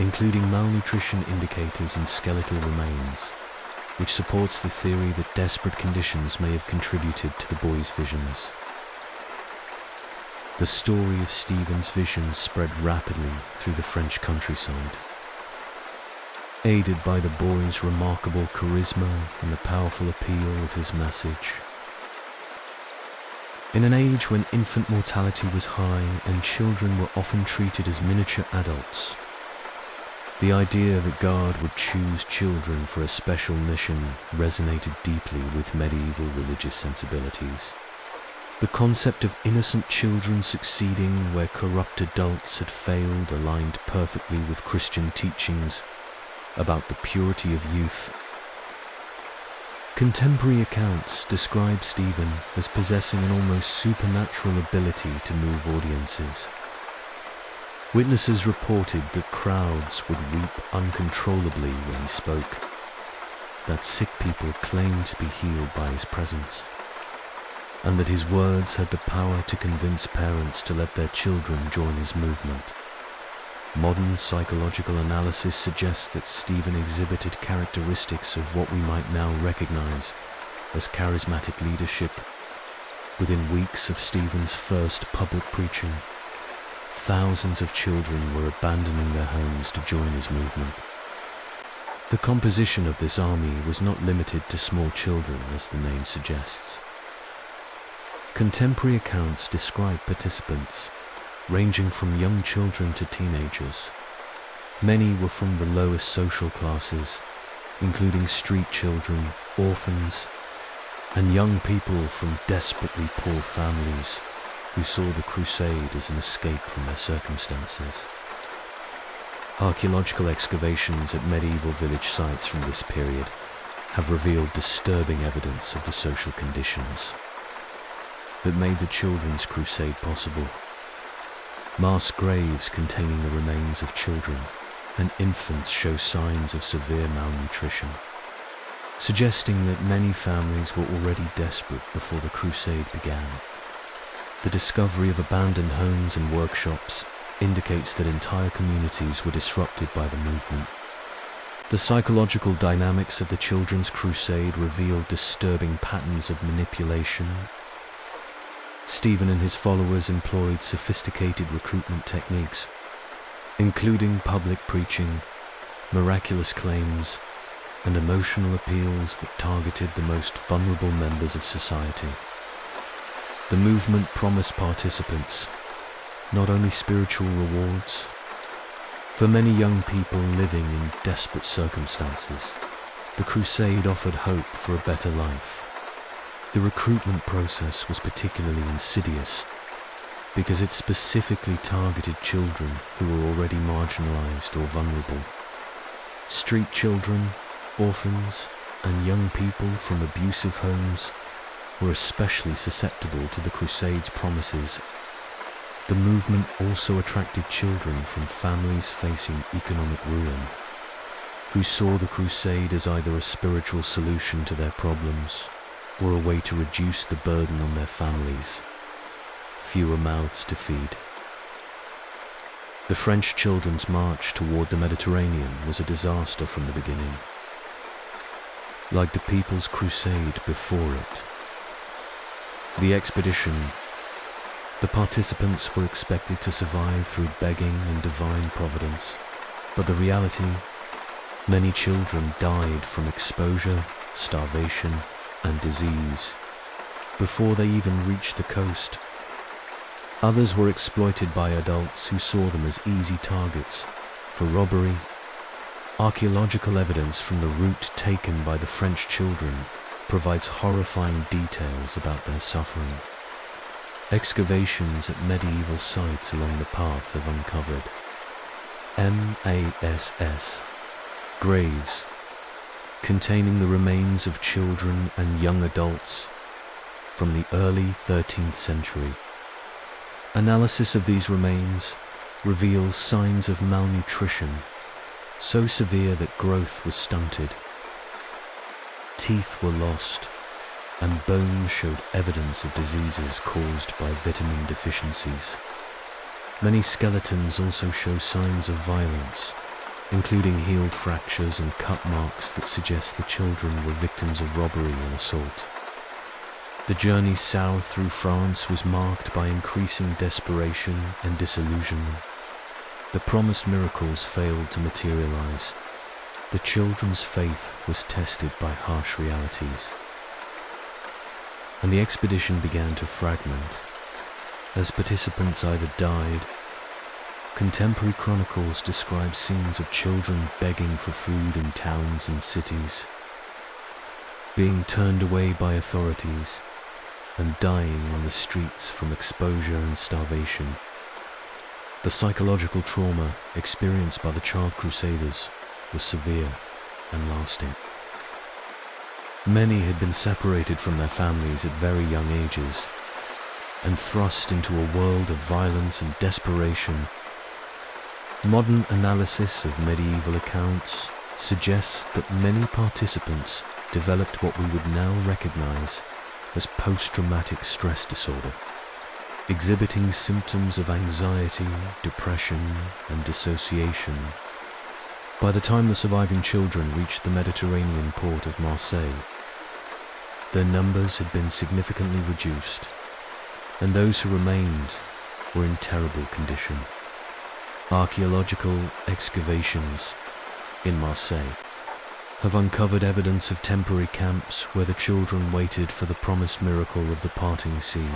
including malnutrition indicators and skeletal remains, which supports the theory that desperate conditions may have contributed to the boy's visions. The story of Stephen's visions spread rapidly through the French countryside. Aided by the boy's remarkable charisma and the powerful appeal of his message. In an age when infant mortality was high and children were often treated as miniature adults, the idea that God would choose children for a special mission resonated deeply with medieval religious sensibilities. The concept of innocent children succeeding where corrupt adults had failed aligned perfectly with Christian teachings about the purity of youth. Contemporary accounts describe Stephen as possessing an almost supernatural ability to move audiences. Witnesses reported that crowds would weep uncontrollably when he spoke, that sick people claimed to be healed by his presence, and that his words had the power to convince parents to let their children join his movement. Modern psychological analysis suggests that Stephen exhibited characteristics of what we might now recognize as charismatic leadership. Within weeks of Stephen's first public preaching, thousands of children were abandoning their homes to join his movement. The composition of this army was not limited to small children, as the name suggests. Contemporary accounts describe participants ranging from young children to teenagers. Many were from the lowest social classes, including street children, orphans, and young people from desperately poor families who saw the crusade as an escape from their circumstances. Archaeological excavations at medieval village sites from this period have revealed disturbing evidence of the social conditions that made the children's crusade possible. Mass graves containing the remains of children and infants show signs of severe malnutrition, suggesting that many families were already desperate before the crusade began. The discovery of abandoned homes and workshops indicates that entire communities were disrupted by the movement. The psychological dynamics of the children's crusade revealed disturbing patterns of manipulation. Stephen and his followers employed sophisticated recruitment techniques, including public preaching, miraculous claims, and emotional appeals that targeted the most vulnerable members of society. The movement promised participants not only spiritual rewards. For many young people living in desperate circumstances, the crusade offered hope for a better life. The recruitment process was particularly insidious because it specifically targeted children who were already marginalized or vulnerable. Street children, orphans, and young people from abusive homes were especially susceptible to the Crusade's promises. The movement also attracted children from families facing economic ruin, who saw the Crusade as either a spiritual solution to their problems or a way to reduce the burden on their families. Fewer mouths to feed. The French children's march toward the Mediterranean was a disaster from the beginning. Like the People's Crusade before it, the expedition, the participants were expected to survive through begging and divine providence, but the reality, many children died from exposure, starvation, and disease before they even reached the coast. Others were exploited by adults who saw them as easy targets for robbery. Archaeological evidence from the route taken by the French children provides horrifying details about their suffering. Excavations at medieval sites along the path have uncovered MASS graves containing the remains of children and young adults from the early 13th century. Analysis of these remains reveals signs of malnutrition so severe that growth was stunted. Teeth were lost, and bones showed evidence of diseases caused by vitamin deficiencies. Many skeletons also show signs of violence, including healed fractures and cut marks that suggest the children were victims of robbery and assault. The journey south through France was marked by increasing desperation and disillusionment. The promised miracles failed to materialize. The children's faith was tested by harsh realities. And the expedition began to fragment, as participants either died. Contemporary chronicles describe scenes of children begging for food in towns and cities, being turned away by authorities, and dying on the streets from exposure and starvation. The psychological trauma experienced by the child Crusaders was severe and lasting. Many had been separated from their families at very young ages and thrust into a world of violence and desperation. Modern analysis of medieval accounts suggests that many participants developed what we would now recognize as post-traumatic stress disorder, exhibiting symptoms of anxiety, depression, and dissociation. By the time the surviving children reached the Mediterranean port of Marseille, their numbers had been significantly reduced, and those who remained were in terrible condition. Archaeological excavations in Marseille have uncovered evidence of temporary camps where the children waited for the promised miracle of the parting sea.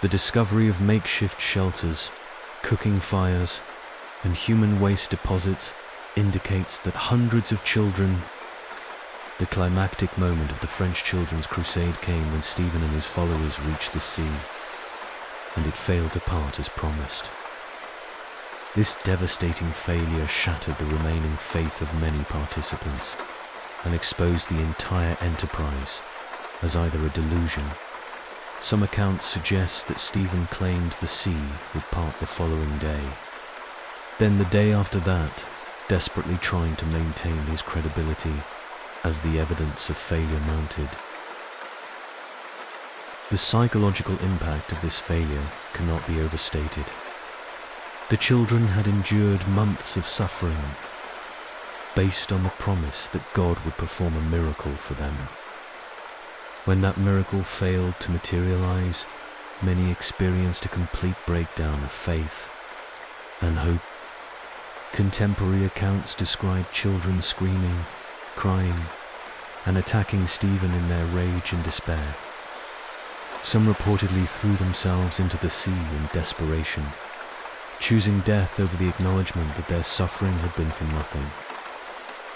The discovery of makeshift shelters, cooking fires, and human waste deposits indicates that hundreds of children. The climactic moment of the French children's crusade came when Stephen and his followers reached the sea, and it failed to part as promised. This devastating failure shattered the remaining faith of many participants and exposed the entire enterprise as either a delusion. Some accounts suggest that Stephen claimed the sea would part the following day. Then the day after that, desperately trying to maintain his credibility as the evidence of failure mounted. The psychological impact of this failure cannot be overstated. The children had endured months of suffering based on the promise that God would perform a miracle for them. When that miracle failed to materialize, many experienced a complete breakdown of faith and hope. Contemporary accounts describe children screaming, crying, and attacking Stephen in their rage and despair. Some reportedly threw themselves into the sea in desperation, choosing death over the acknowledgement that their suffering had been for nothing.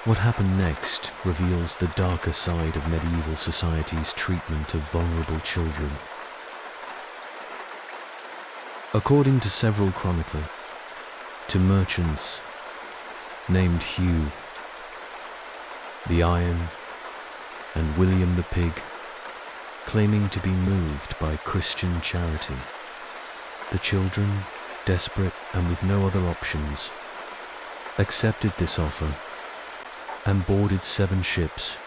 What happened next reveals the darker side of medieval society's treatment of vulnerable children. According to several chroniclers, to merchants named Hugh, the Iron, and William the Pig, claiming to be moved by Christian charity, the children, desperate and with no other options, accepted this offer and boarded 7 ships.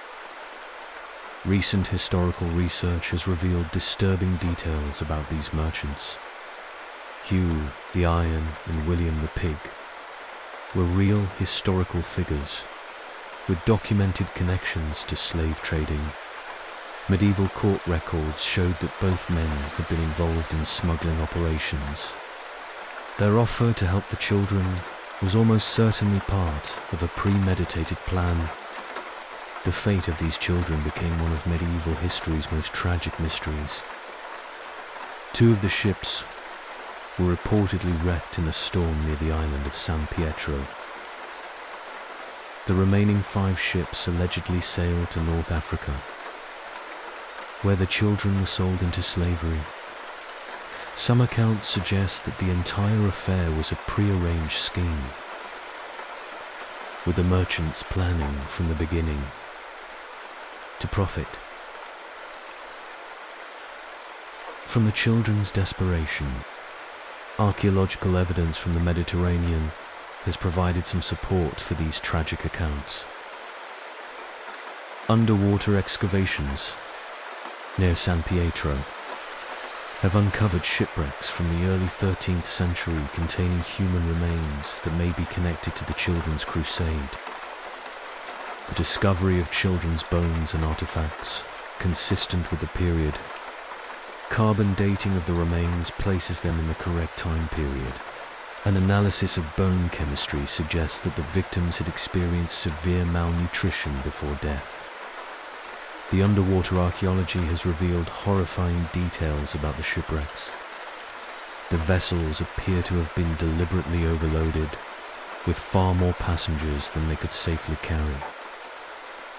Recent historical research has revealed disturbing details about these merchants. Hugh, the Iron, and William the Pig were real historical figures with documented connections to slave trading. Medieval court records showed that both men had been involved in smuggling operations. Their offer to help the children was almost certainly part of a premeditated plan. The fate of these children became one of medieval history's most tragic mysteries. 2 of the ships were reportedly wrecked in a storm near the island of San Pietro. The remaining 5 ships allegedly sailed to North Africa, where the children were sold into slavery Some accounts suggest that the entire affair was a prearranged scheme, with the merchants planning from the beginning to profit from the children's desperation. Archaeological evidence from the Mediterranean has provided some support for these tragic accounts. Underwater excavations near San Pietro have uncovered shipwrecks from the early 13th century containing human remains that may be connected to the Children's Crusade. The discovery of children's bones and artifacts consistent with the period. Carbon dating of the remains places them in the correct time period. An analysis of bone chemistry suggests that the victims had experienced severe malnutrition before death. The underwater archaeology has revealed horrifying details about the shipwrecks. The vessels appear to have been deliberately overloaded, with far more passengers than they could safely carry.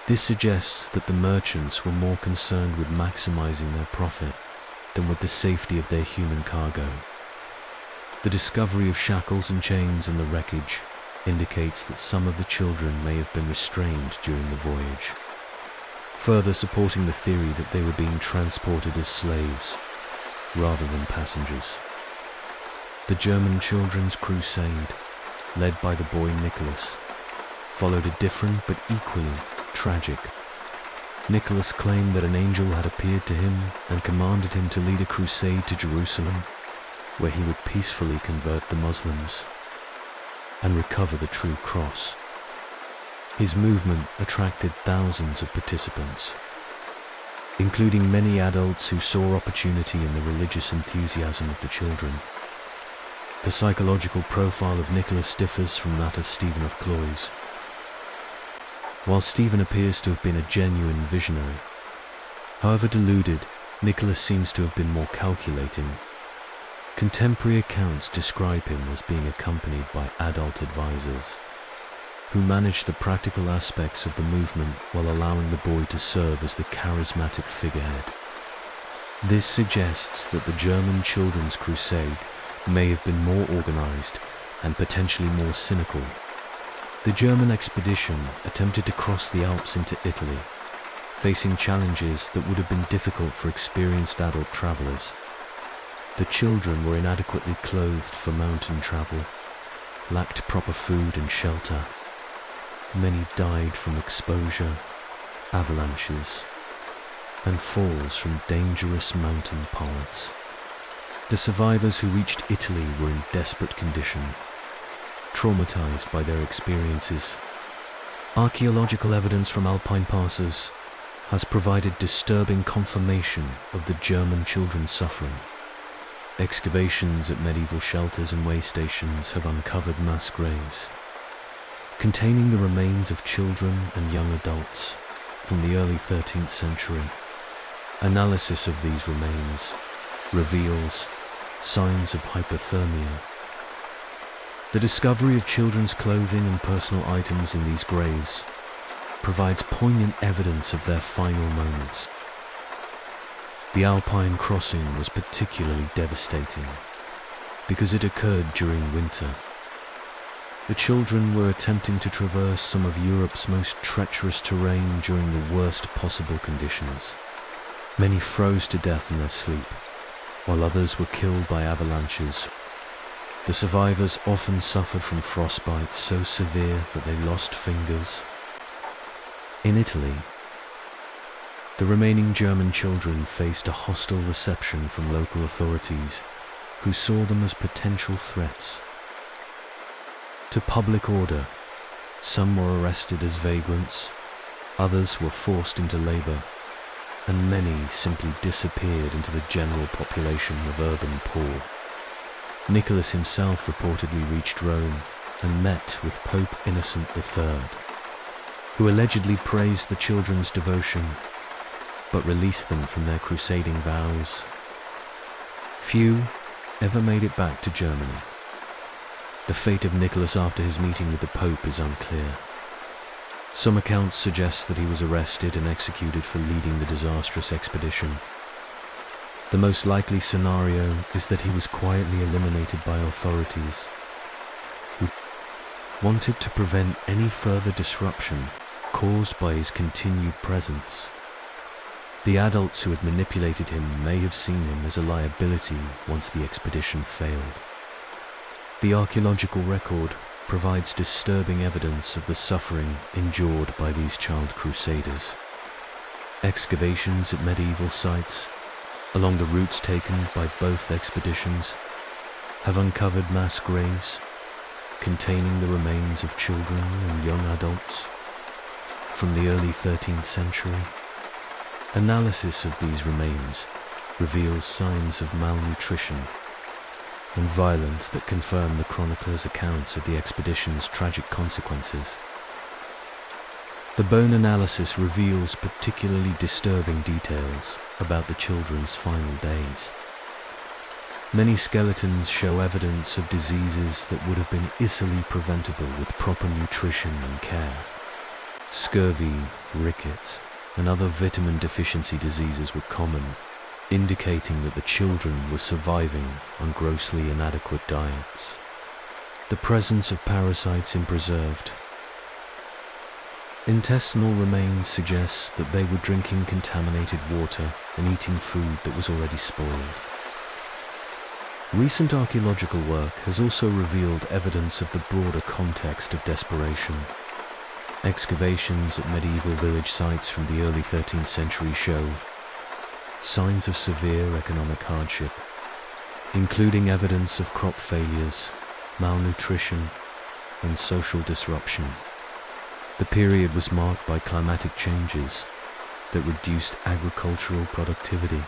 This suggests that the merchants were more concerned with maximizing their profit than with the safety of their human cargo. The discovery of shackles and chains in the wreckage indicates that some of the children may have been restrained during the voyage, further supporting the theory that they were being transported as slaves rather than passengers. The German Children's Crusade, led by the boy Nicholas, followed a different but equally tragic. Nicholas claimed that an angel had appeared to him and commanded him to lead a crusade to Jerusalem, where he would peacefully convert the Muslims and recover the true cross. His movement attracted thousands of participants, including many adults who saw opportunity in the religious enthusiasm of the children. The psychological profile of Nicholas differs from that of Stephen of Cloyes. While Stephen appears to have been a genuine visionary, however deluded, Nicholas seems to have been more calculating. Contemporary accounts describe him as being accompanied by adult advisors, who managed the practical aspects of the movement while allowing the boy to serve as the charismatic figurehead. This suggests that the German Children's Crusade may have been more organized and potentially more cynical. The German expedition attempted to cross the Alps into Italy, facing challenges that would have been difficult for experienced adult travelers. The children were inadequately clothed for mountain travel, lacked proper food and shelter. Many died from exposure, avalanches, and falls from dangerous mountain paths. The survivors who reached Italy were in desperate condition, traumatized by their experiences. Archaeological evidence from alpine passes has provided disturbing confirmation of the German children's suffering. Excavations at medieval shelters and way stations have uncovered mass graves containing the remains of children and young adults from the early 13th century. Analysis of these remains reveals signs of hypothermia. The discovery of children's clothing and personal items in these graves provides poignant evidence of their final moments. The Alpine crossing was particularly devastating because it occurred during winter. The children were attempting to traverse some of Europe's most treacherous terrain during the worst possible conditions. Many froze to death in their sleep, while others were killed by avalanches. The survivors often suffered from frostbite so severe that they lost fingers. In Italy, the remaining German children faced a hostile reception from local authorities who saw them as potential threats to public order. Some were arrested as vagrants, others were forced into labor, and many simply disappeared into the general population of urban poor. Nicholas himself reportedly reached Rome and met with Pope Innocent III, who allegedly praised the children's devotion but released them from their crusading vows. Few ever made it back to Germany. The fate of Nicholas after his meeting with the Pope is unclear. Some accounts suggest that he was arrested and executed for leading the disastrous expedition. The most likely scenario is that he was quietly eliminated by authorities who wanted to prevent any further disruption caused by his continued presence. The adults who had manipulated him may have seen him as a liability once the expedition failed. The archaeological record provides disturbing evidence of the suffering endured by these child crusaders. Excavations at medieval sites along the routes taken by both expeditions have uncovered mass graves containing the remains of children and young adults from the early 13th century. Analysis of these remains reveals signs of malnutrition and violence that confirm the chronicler's accounts of the expedition's tragic consequences. The bone analysis reveals particularly disturbing details about the children's final days. Many skeletons show evidence of diseases that would have been easily preventable with proper nutrition and care. Scurvy, rickets, and other vitamin deficiency diseases were common, indicating that the children were surviving on grossly inadequate diets. The presence of parasites in preserved intestinal remains suggests that they were drinking contaminated water and eating food that was already spoiled. Recent archaeological work has also revealed evidence of the broader context of desperation. Excavations at medieval village sites from the early 13th century show signs of severe economic hardship, including evidence of crop failures, malnutrition, and social disruption. The period was marked by climatic changes that reduced agricultural productivity,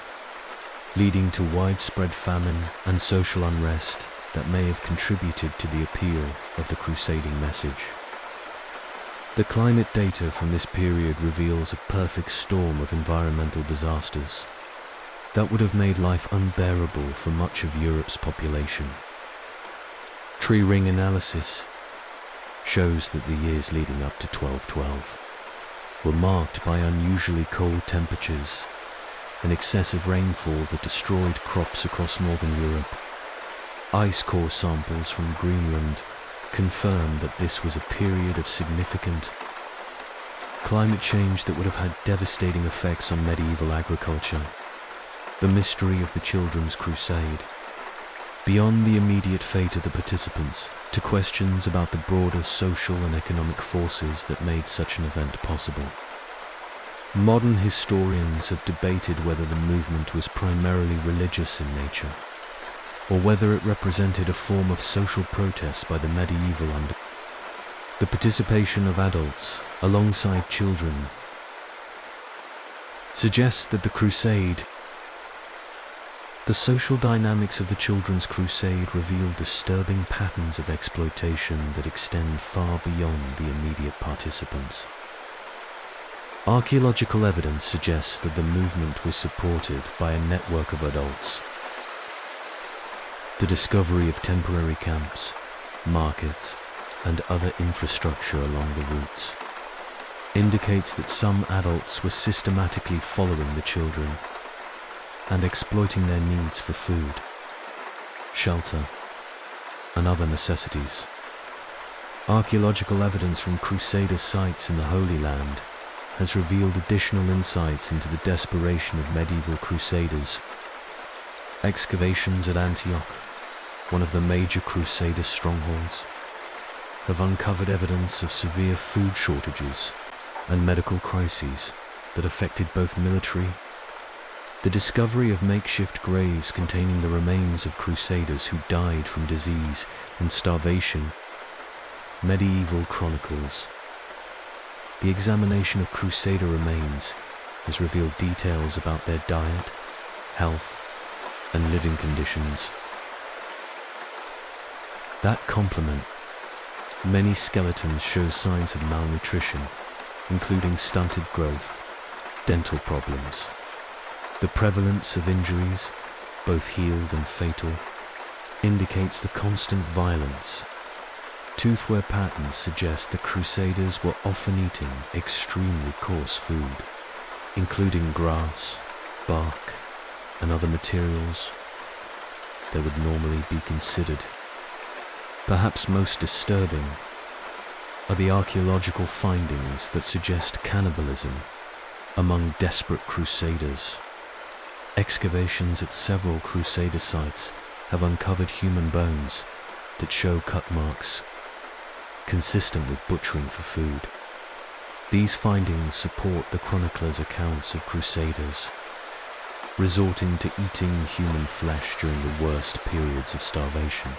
leading to widespread famine and social unrest that may have contributed to the appeal of the crusading message. The climate data from this period reveals a perfect storm of environmental disasters that would have made life unbearable for much of Europe's population. Tree ring analysis shows that the years leading up to 1212 were marked by unusually cold temperatures and excessive rainfall that destroyed crops across northern Europe. Ice core samples from Greenland confirm that this was a period of significant climate change that would have had devastating effects on medieval agriculture. The mystery of the Children's Crusade, beyond the immediate fate of the participants, to questions about the broader social and economic forces that made such an event possible. Modern historians have debated whether the movement was primarily religious in nature, or whether it represented a form of social protest by the medieval under. The participation of adults alongside children suggests that the social dynamics of the Children's Crusade reveal disturbing patterns of exploitation that extend far beyond the immediate participants. Archaeological evidence suggests that the movement was supported by a network of adults. The discovery of temporary camps, markets, and other infrastructure along the routes indicates that some adults were systematically following the children and exploiting their needs for food, shelter, and other necessities. Archaeological evidence from Crusader sites in the Holy Land has revealed additional insights into the desperation of medieval crusaders. Excavations at Antioch, one of the major Crusader strongholds, have uncovered evidence of severe food shortages and medical crises that affected both military. The discovery of makeshift graves containing the remains of crusaders who died from disease and starvation. Medieval chronicles. The examination of Crusader remains has revealed details about their diet, health, and living conditions that complement. Many skeletons show signs of malnutrition, including stunted growth, dental problems. The prevalence of injuries, both healed and fatal, indicates the constant violence. Toothwear patterns suggest that Crusaders were often eating extremely coarse food, including grass, bark, and other materials that would normally be considered. Perhaps most disturbing are the archaeological findings that suggest cannibalism among desperate Crusaders. Excavations at several Crusader sites have uncovered human bones that show cut marks consistent with butchering for food. These findings support the chronicler's accounts of Crusaders resorting to eating human flesh during the worst periods of starvation.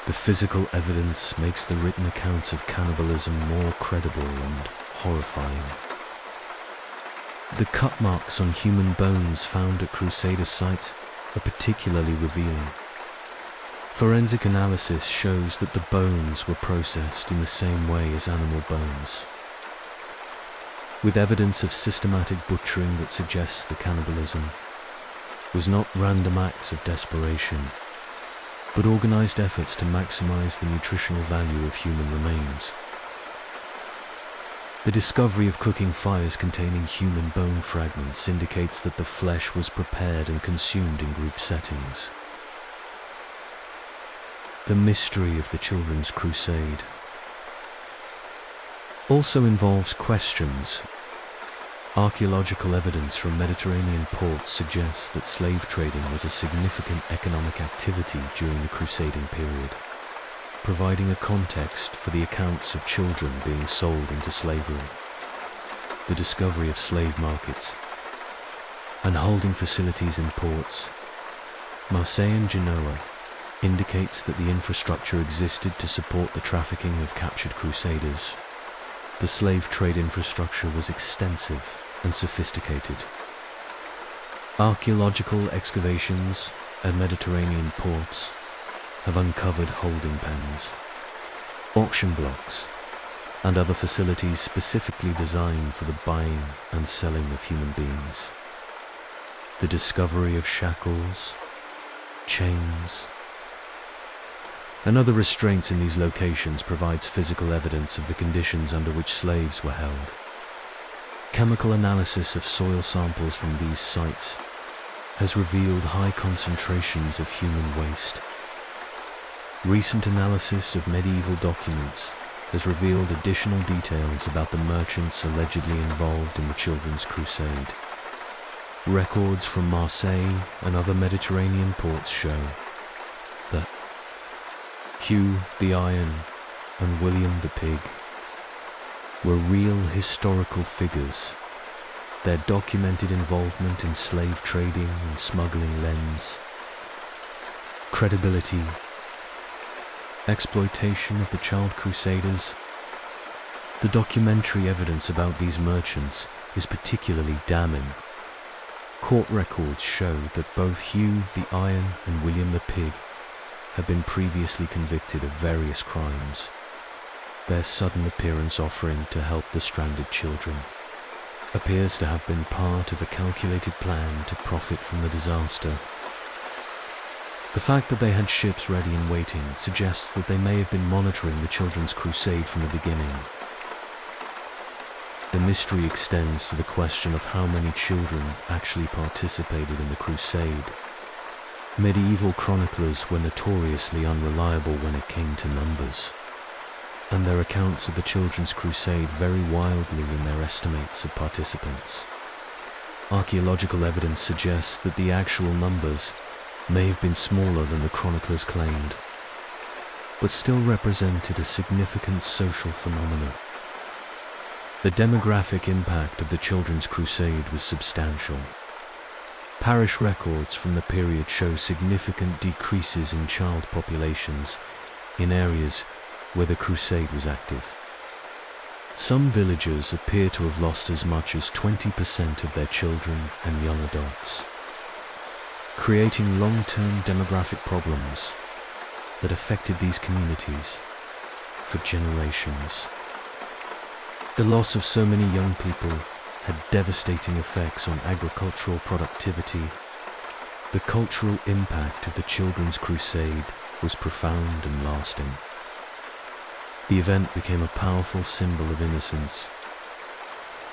The physical evidence makes the written accounts of cannibalism more credible and horrifying. The cut marks on human bones found at Crusader sites are particularly revealing. Forensic analysis shows that the bones were processed in the same way as animal bones, with evidence of systematic butchering that suggests the cannibalism was not random acts of desperation, but organized efforts to maximize the nutritional value of human remains. The discovery of cooking fires containing human bone fragments indicates that the flesh was prepared and consumed in group settings. The mystery of the Children's Crusade also involves questions. Archaeological evidence from Mediterranean ports suggests that slave trading was a significant economic activity during the crusading period, providing a context for the accounts of children being sold into slavery. The discovery of slave markets and holding facilities in ports, Marseille and Genoa, indicates that the infrastructure existed to support the trafficking of captured Crusaders. The slave trade infrastructure was extensive and sophisticated. Archaeological excavations at Mediterranean ports have uncovered holding pens, auction blocks, and other facilities specifically designed for the buying and selling of human beings. The discovery of shackles, chains, and other restraints in these locations provides physical evidence of the conditions under which slaves were held. Chemical analysis of soil samples from these sites has revealed high concentrations of human waste. Recent analysis of medieval documents has revealed additional details about the merchants allegedly involved in the Children's Crusade. Records from Marseille and other Mediterranean ports show that Hugh the Iron and William the Pig were real historical figures. Their documented involvement in slave trading and smuggling lends credibility. Exploitation of the child Crusaders. The documentary evidence about these merchants is particularly damning. Court records show that both Hugh the Iron and William the Pig had been previously convicted of various crimes. Their sudden appearance offering to help the stranded children appears to have been part of a calculated plan to profit from the disaster. The fact that they had ships ready and waiting suggests that they may have been monitoring the Children's Crusade from the beginning. The mystery extends to the question of how many children actually participated in the Crusade. Medieval chroniclers were notoriously unreliable when it came to numbers, and their accounts of the Children's Crusade vary wildly in their estimates of participants. Archaeological evidence suggests that the actual numbers may have been smaller than the chroniclers claimed, but still represented a significant social phenomenon. The demographic impact of the Children's Crusade was substantial. Parish records from the period show significant decreases in child populations in areas where the crusade was active. Some villagers appear to have lost as much as 20% of their children and young adults, creating long-term demographic problems that affected these communities for generations. The loss of so many young people had devastating effects on agricultural productivity. The cultural impact of the Children's Crusade was profound and lasting. The event became a powerful symbol of innocence,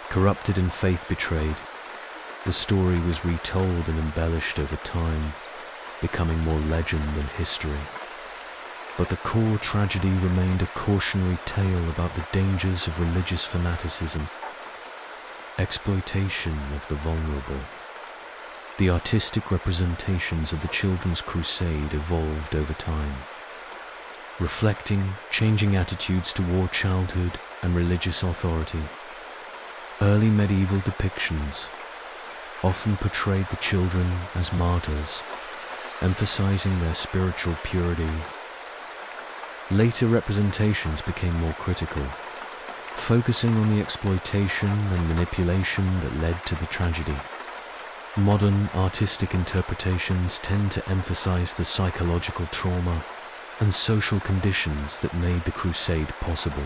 corrupted and faith betrayed, The story was retold and embellished over time, becoming more legend than history. But the core tragedy remained a cautionary tale about the dangers of religious fanaticism, exploitation of the vulnerable. The artistic representations of the Children's Crusade evolved over time, reflecting changing attitudes toward childhood and religious authority. Early medieval depictions often portrayed the children as martyrs, emphasizing their spiritual purity. Later representations became more critical, focusing on the exploitation and manipulation that led to the tragedy. Modern artistic interpretations tend to emphasize the psychological trauma and social conditions that made the crusade possible.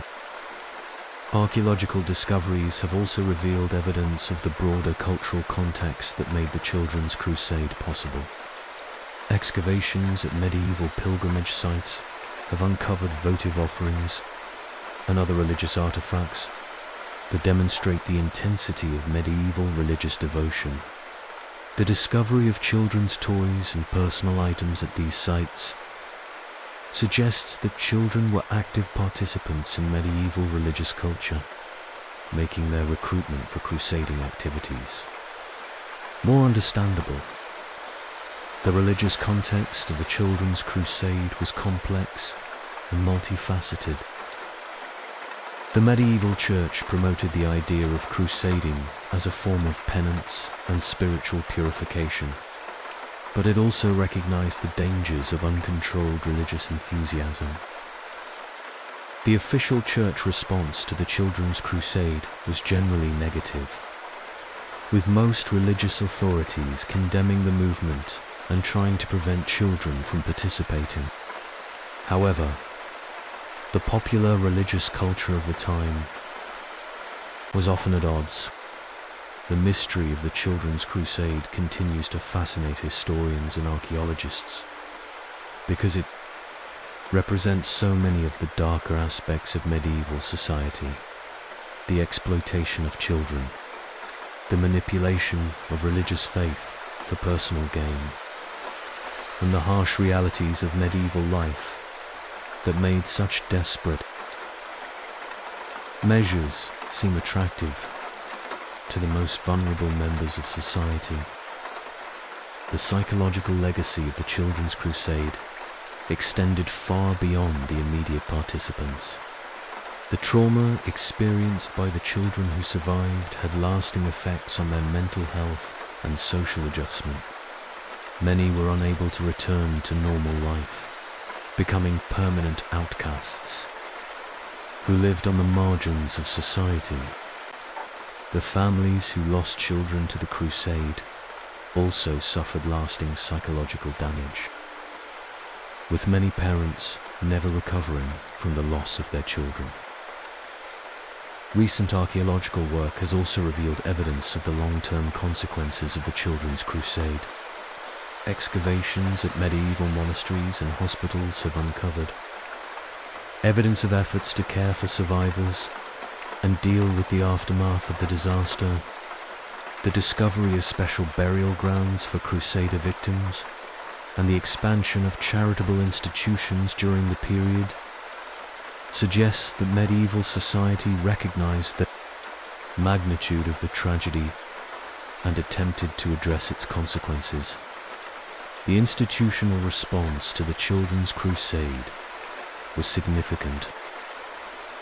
Archaeological discoveries have also revealed evidence of the broader cultural context that made the Children's Crusade possible. Excavations at medieval pilgrimage sites have uncovered votive offerings and other religious artifacts that demonstrate the intensity of medieval religious devotion. The discovery of children's toys and personal items at these sites suggests that children were active participants in medieval religious culture, making their recruitment for crusading activities more understandable. The religious context of the Children's Crusade was complex and multifaceted. The medieval church promoted the idea of crusading as a form of penance and spiritual purification, but it also recognized the dangers of uncontrolled religious enthusiasm. The official church response to the Children's Crusade was generally negative, with most religious authorities condemning the movement and trying to prevent children from participating. However, the popular religious culture of the time was often at odds. The mystery of the Children's Crusade continues to fascinate historians and archaeologists because it represents so many of the darker aspects of medieval society: the exploitation of children, the manipulation of religious faith for personal gain, and the harsh realities of medieval life that made such desperate measures seem attractive to the most vulnerable members of society. The psychological legacy of the Children's Crusade extended far beyond the immediate participants. The trauma experienced by the children who survived had lasting effects on their mental health and social adjustment. Many were unable to return to normal life, becoming permanent outcasts who lived on the margins of society. The families who lost children to the crusade also suffered lasting psychological damage, with many parents never recovering from the loss of their children. Recent archaeological work has also revealed evidence of the long-term consequences of the Children's Crusade. Excavations at medieval monasteries and hospitals have uncovered evidence of efforts to care for survivors and deal with the aftermath of the disaster. The discovery of special burial grounds for Crusader victims and the expansion of charitable institutions during the period suggests that medieval society recognized the magnitude of the tragedy and attempted to address its consequences. The institutional response to the Children's Crusade was significant.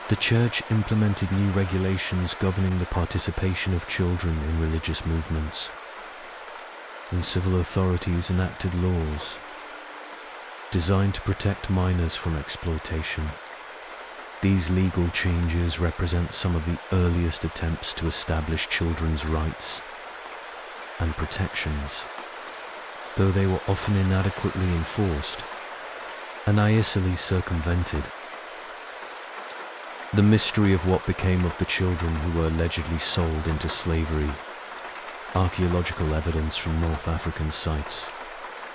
The Church implemented new regulations governing the participation of children in religious movements, and civil authorities enacted laws designed to protect minors from exploitation. These legal changes represent some of the earliest attempts to establish children's rights and protections, though they were often inadequately enforced and easily circumvented. The mystery of what became of the children who were allegedly sold into slavery. Archaeological evidence from North African sites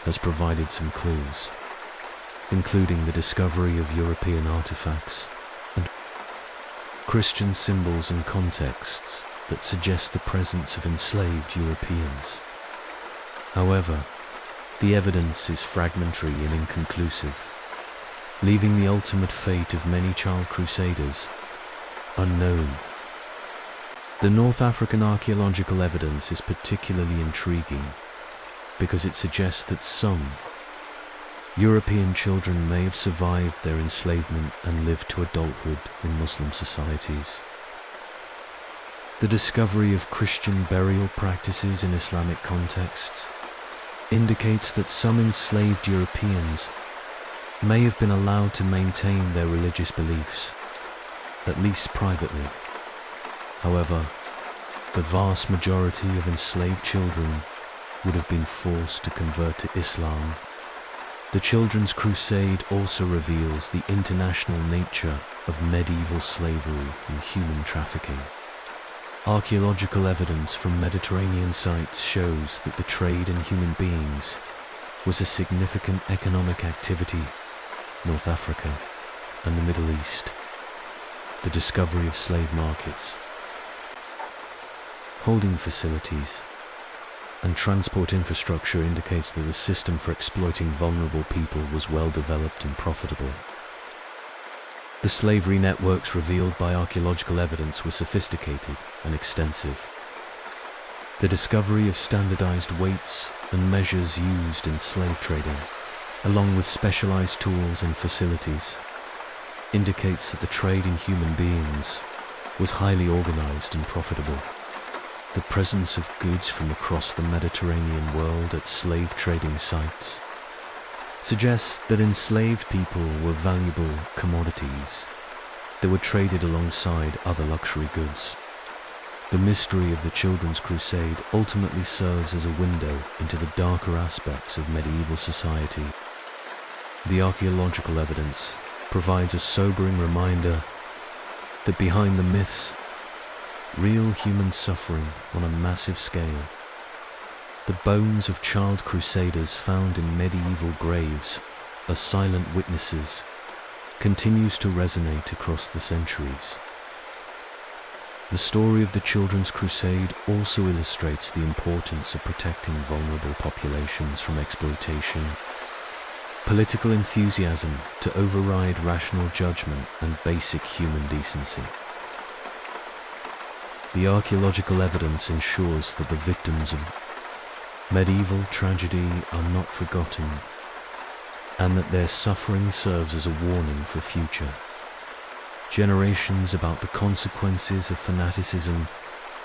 has provided some clues, including the discovery of European artifacts and Christian symbols and contexts that suggest the presence of enslaved Europeans. However, the evidence is fragmentary and inconclusive, leaving the ultimate fate of many child crusaders unknown. The North African archaeological evidence is particularly intriguing because it suggests that some European children may have survived their enslavement and lived to adulthood in Muslim societies. The discovery of Christian burial practices in Islamic contexts indicates that some enslaved Europeans may have been allowed to maintain their religious beliefs, at least privately. However, the vast majority of enslaved children would have been forced to convert to Islam. The Children's Crusade also reveals the international nature of medieval slavery and human trafficking. Archaeological evidence from Mediterranean sites shows that the trade in human beings was a significant economic activity. North Africa and the Middle East. The discovery of slave markets, holding facilities, and transport infrastructure indicates that the system for exploiting vulnerable people was well developed and profitable. The slavery networks revealed by archaeological evidence were sophisticated and extensive. The discovery of standardized weights and measures used in slave trading, along with specialized tools and facilities, indicates that the trade in human beings was highly organized and profitable. The presence of goods from across the Mediterranean world at slave trading sites suggests that enslaved people were valuable commodities that were traded alongside other luxury goods. The mystery of the Children's Crusade ultimately serves as a window into the darker aspects of medieval society. The archaeological evidence provides a sobering reminder that behind the myths, real human suffering on a massive scale. The bones of child crusaders found in medieval graves as silent witnesses continues to resonate across the centuries. The story of the Children's Crusade also illustrates the importance of protecting vulnerable populations from exploitation. Political enthusiasm to override rational judgment and basic human decency. The archaeological evidence ensures that the victims of medieval tragedy are not forgotten, and that their suffering serves as a warning for future generations about the consequences of fanaticism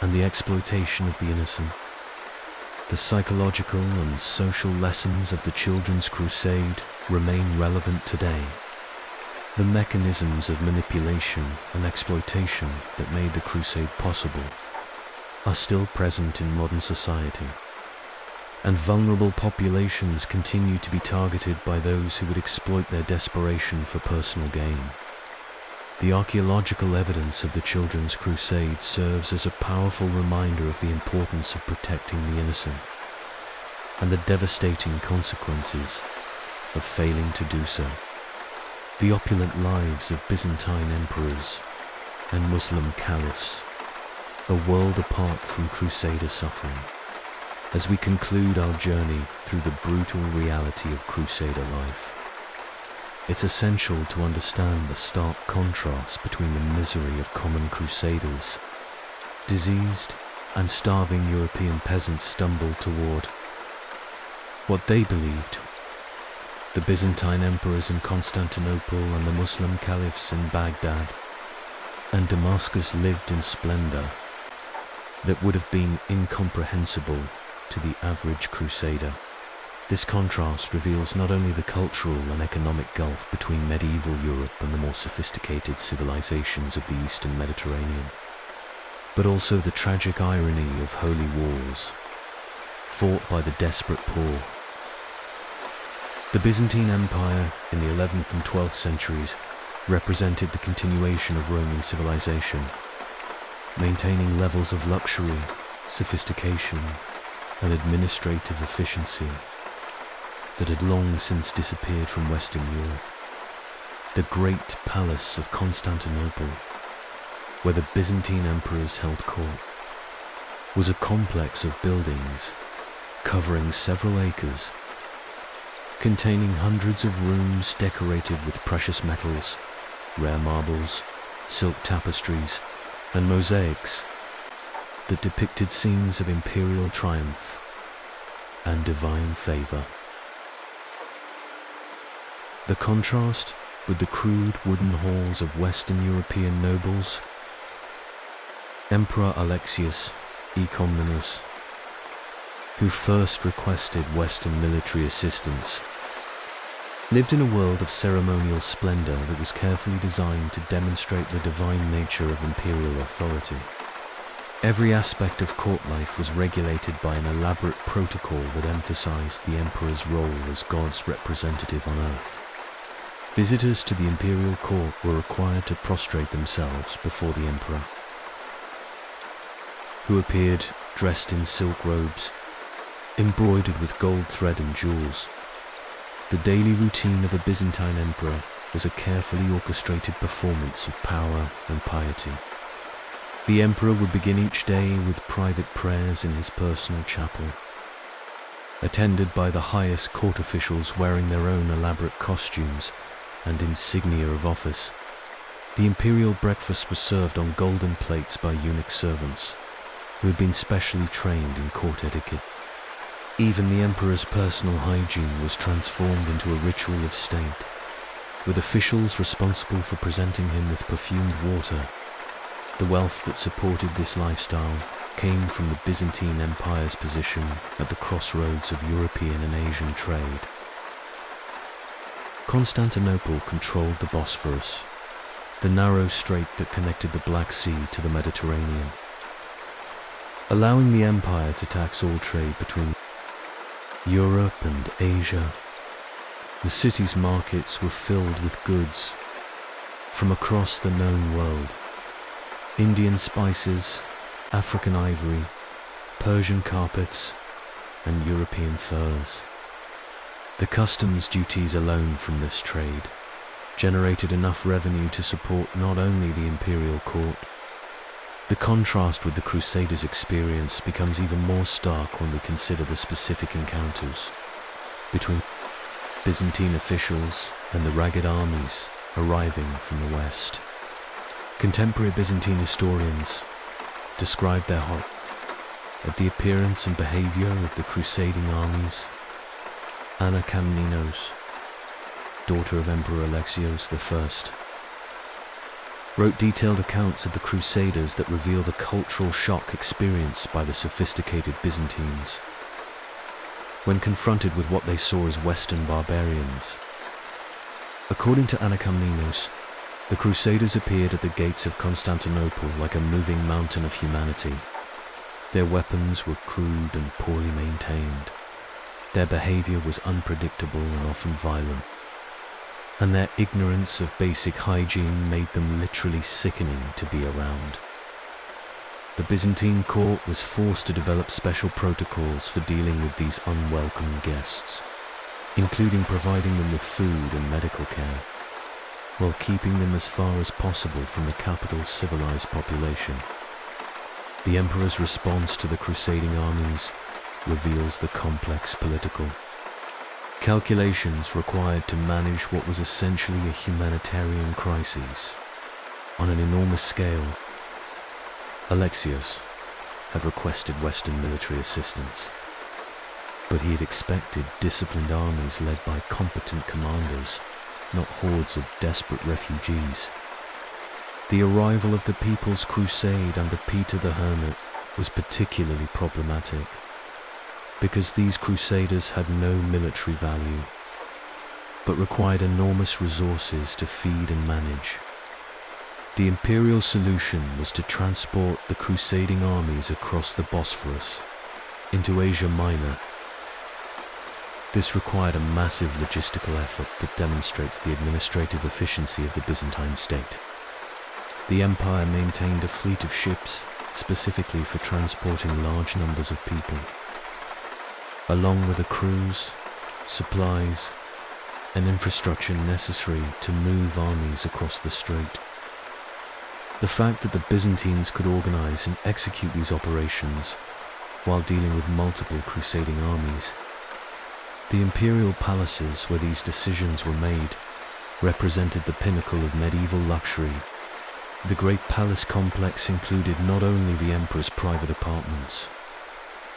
and the exploitation of the innocent. The psychological and social lessons of the Children's Crusade remain relevant today. The mechanisms of manipulation and exploitation that made the Crusade possible are still present in modern society, and vulnerable populations continue to be targeted by those who would exploit their desperation for personal gain. The archaeological evidence of the Children's Crusade serves as a powerful reminder of the importance of protecting the innocent and the devastating consequences of failing to do so. The opulent lives of Byzantine emperors and Muslim caliphs, a world apart from Crusader suffering, as we conclude our journey through the brutal reality of Crusader life. It's essential to understand the stark contrast between the misery of common Crusaders, diseased and starving European peasants stumbled toward what they believed. The Byzantine emperors in Constantinople and the Muslim caliphs in Baghdad and Damascus lived in splendor that would have been incomprehensible to the average Crusader. This contrast reveals not only the cultural and economic gulf between medieval Europe and the more sophisticated civilizations of the Eastern Mediterranean, but also the tragic irony of holy wars fought by the desperate poor. The Byzantine Empire in the 11th and 12th centuries represented the continuation of Roman civilization, maintaining levels of luxury, sophistication, and administrative efficiency that had long since disappeared from Western Europe. The Great Palace of Constantinople, where the Byzantine emperors held court, was a complex of buildings covering several acres, containing hundreds of rooms decorated with precious metals, rare marbles, silk tapestries, and mosaics that depicted scenes of imperial triumph and divine favor. The contrast with the crude wooden halls of Western European nobles, Emperor Alexius Comnenus, who first requested Western military assistance, lived in a world of ceremonial splendor that was carefully designed to demonstrate the divine nature of imperial authority. Every aspect of court life was regulated by an elaborate protocol that emphasized the emperor's role as God's representative on earth. Visitors to the imperial court were required to prostrate themselves before the emperor, who appeared dressed in silk robes, embroidered with gold thread and jewels. The daily routine of a Byzantine emperor was a carefully orchestrated performance of power and piety. The emperor would begin each day with private prayers in his personal chapel, attended by the highest court officials wearing their own elaborate costumes and insignia of office. The imperial breakfast was served on golden plates by eunuch servants, who had been specially trained in court etiquette. Even the emperor's personal hygiene was transformed into a ritual of state, with officials responsible for presenting him with perfumed water. The wealth that supported this lifestyle came from the Byzantine Empire's position at the crossroads of European and Asian trade. Constantinople controlled the Bosphorus, the narrow strait that connected the Black Sea to the Mediterranean, allowing the empire to tax all trade between Europe and Asia. The city's markets were filled with goods from across the known world: Indian spices, African ivory, Persian carpets, and European furs. The customs duties alone from this trade generated enough revenue to support not only the imperial court. The contrast with the Crusaders' experience becomes even more stark when we consider the specific encounters between Byzantine officials and the ragged armies arriving from the west. Contemporary Byzantine historians describe their horror at the appearance and behavior of the crusading armies. Anna Komnenos, daughter of Emperor Alexios I, wrote detailed accounts of the Crusaders that reveal the cultural shock experienced by the sophisticated Byzantines when confronted with what they saw as Western barbarians. According to Anna Komnenos, the Crusaders appeared at the gates of Constantinople like a moving mountain of humanity. Their weapons were crude and poorly maintained. Their behavior was unpredictable and often violent, and their ignorance of basic hygiene made them literally sickening to be around. The Byzantine court was forced to develop special protocols for dealing with these unwelcome guests, including providing them with food and medical care, while keeping them as far as possible from the capital's civilized population. The emperor's response to the crusading armies reveals the complex political calculations required to manage what was essentially a humanitarian crisis on an enormous scale. Alexios had requested Western military assistance, but he had expected disciplined armies led by competent commanders, not hordes of desperate refugees. The arrival of the People's Crusade under Peter the Hermit was particularly problematic, because these crusaders had no military value, but required enormous resources to feed and manage. The imperial solution was to transport the crusading armies across the Bosphorus into Asia Minor. This required a massive logistical effort that demonstrates the administrative efficiency of the Byzantine state. The empire maintained a fleet of ships specifically for transporting large numbers of people, along with the crews, supplies, and infrastructure necessary to move armies across the strait. The fact that the Byzantines could organize and execute these operations while dealing with multiple crusading armies. The imperial palaces where these decisions were made represented the pinnacle of medieval luxury. The great palace complex included not only the emperor's private apartments,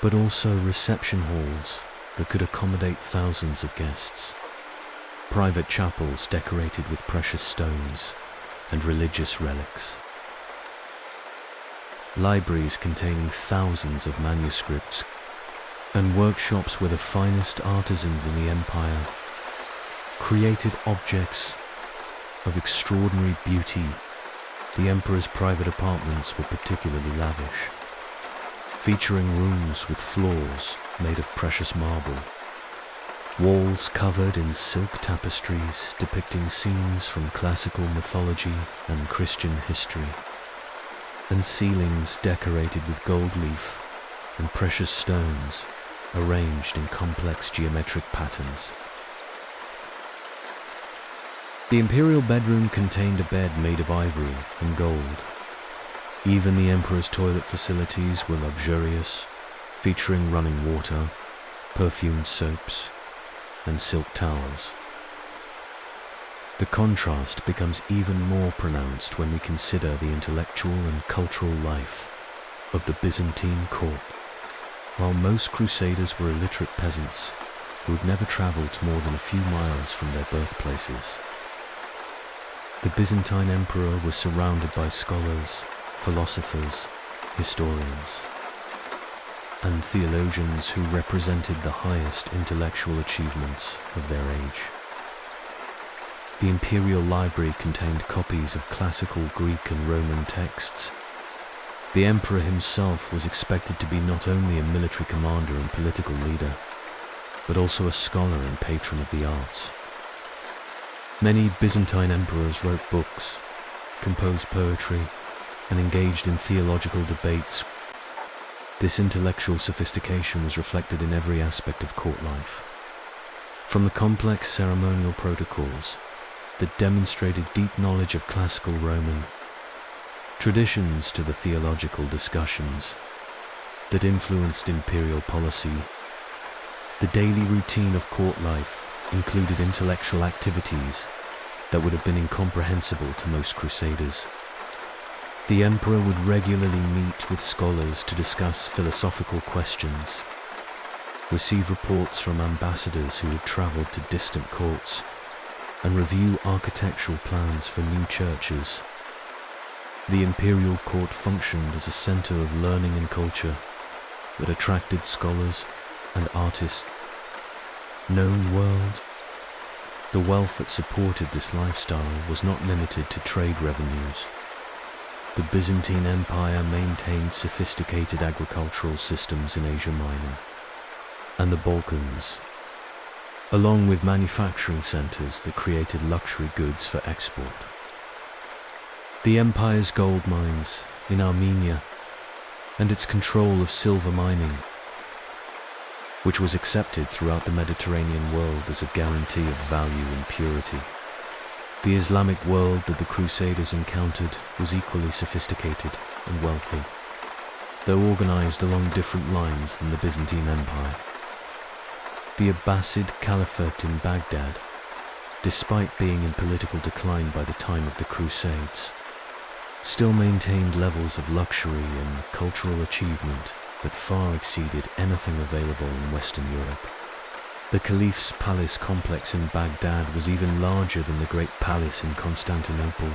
but also reception halls that could accommodate thousands of guests, private chapels decorated with precious stones and religious relics, libraries containing thousands of manuscripts, and workshops where the finest artisans in the empire created objects of extraordinary beauty. The emperor's private apartments were particularly lavish, featuring rooms with floors made of precious marble, walls covered in silk tapestries depicting scenes from classical mythology and Christian history, and ceilings decorated with gold leaf and precious stones arranged in complex geometric patterns. The imperial bedroom contained a bed made of ivory and gold. Even the emperor's toilet facilities were luxurious, featuring running water, perfumed soaps, and silk towels. The contrast becomes even more pronounced when we consider the intellectual and cultural life of the Byzantine court. While most crusaders were illiterate peasants who had never traveled more than a few miles from their birthplaces, the Byzantine emperor was surrounded by scholars, philosophers, historians, and theologians who represented the highest intellectual achievements of their age. The imperial library contained copies of classical Greek and Roman texts. The emperor himself was expected to be not only a military commander and political leader, but also a scholar and patron of the arts. Many Byzantine emperors wrote books, composed poetry, and engaged in theological debates. This intellectual sophistication was reflected in every aspect of court life, from the complex ceremonial protocols that demonstrated deep knowledge of classical Roman traditions to the theological discussions that influenced imperial policy. The daily routine of court life included intellectual activities that would have been incomprehensible to most crusaders. The emperor would regularly meet with scholars to discuss philosophical questions, receive reports from ambassadors who had traveled to distant courts, and review architectural plans for new churches. The imperial court functioned as a center of learning and culture that attracted scholars and artists. Known world. The wealth that supported this lifestyle was not limited to trade revenues. The Byzantine Empire maintained sophisticated agricultural systems in Asia Minor and the Balkans, along with manufacturing centers that created luxury goods for export. The empire's gold mines in Armenia and its control of silver mining, which was accepted throughout the Mediterranean world as a guarantee of value and purity. The Islamic world that the Crusaders encountered was equally sophisticated and wealthy, though organized along different lines than the Byzantine Empire. The Abbasid Caliphate in Baghdad, despite being in political decline by the time of the Crusades, still maintained levels of luxury and cultural achievement that far exceeded anything available in Western Europe. The Caliph's palace complex in Baghdad was even larger than the Great Palace in Constantinople,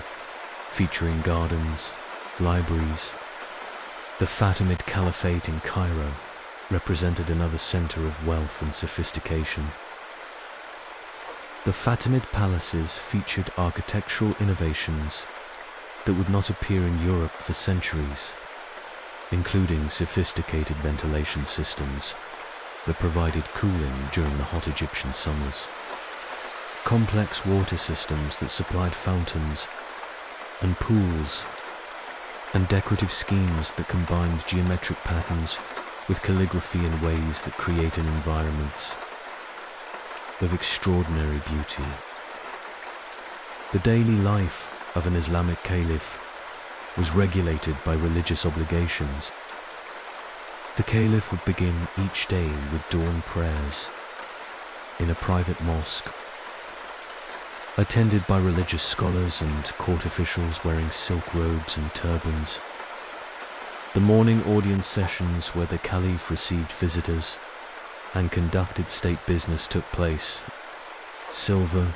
featuring gardens, libraries. The Fatimid Caliphate in Cairo represented another center of wealth and sophistication. The Fatimid palaces featured architectural innovations that would not appear in Europe for centuries, including sophisticated ventilation systems that provided cooling during the hot Egyptian summers, complex water systems that supplied fountains and pools, and decorative schemes that combined geometric patterns with calligraphy in ways that created environments of extraordinary beauty. The daily life of an Islamic caliph was regulated by religious obligations. The caliph would begin each day with dawn prayers in a private mosque, attended by religious scholars and court officials wearing silk robes and turbans. The morning audience sessions where the caliph received visitors and conducted state business took place. Silver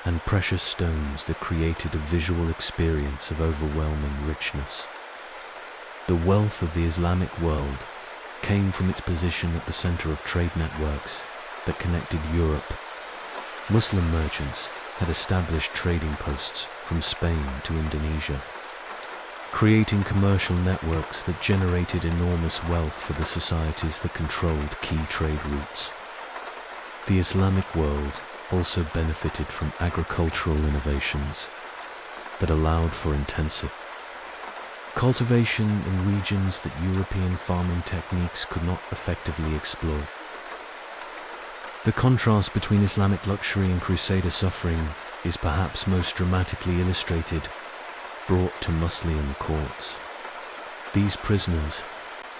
and precious stones that created a visual experience of overwhelming richness. The wealth of the Islamic world came from its position at the center of trade networks that connected Europe. Muslim merchants had established trading posts from Spain to Indonesia, creating commercial networks that generated enormous wealth for the societies that controlled key trade routes. The Islamic world also benefited from agricultural innovations that allowed for intensive cultivation in regions that European farming techniques could not effectively exploit. The contrast between Islamic luxury and Crusader suffering is perhaps most dramatically illustrated brought to Muslim courts. These prisoners,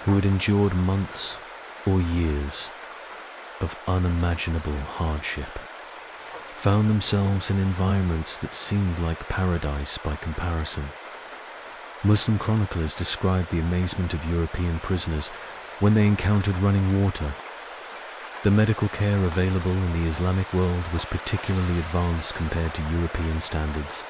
who had endured months or years of unimaginable hardship, found themselves in environments that seemed like paradise by comparison. Muslim chroniclers describe the amazement of European prisoners when they encountered running water. The medical care available in the Islamic world was particularly advanced compared to European standards.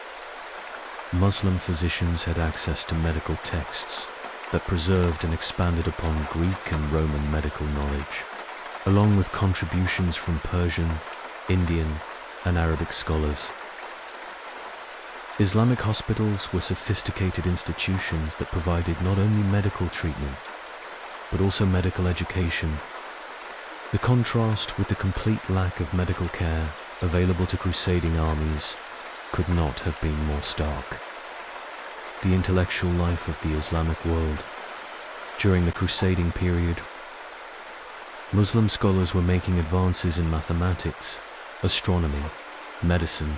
Muslim physicians had access to medical texts that preserved and expanded upon Greek and Roman medical knowledge, along with contributions from Persian, Indian, and Arabic scholars. Islamic hospitals were sophisticated institutions that provided not only medical treatment, but also medical education. The contrast with the complete lack of medical care available to crusading armies could not have been more stark. The intellectual life of the Islamic world during the crusading period, Muslim scholars were making advances in mathematics, astronomy, medicine,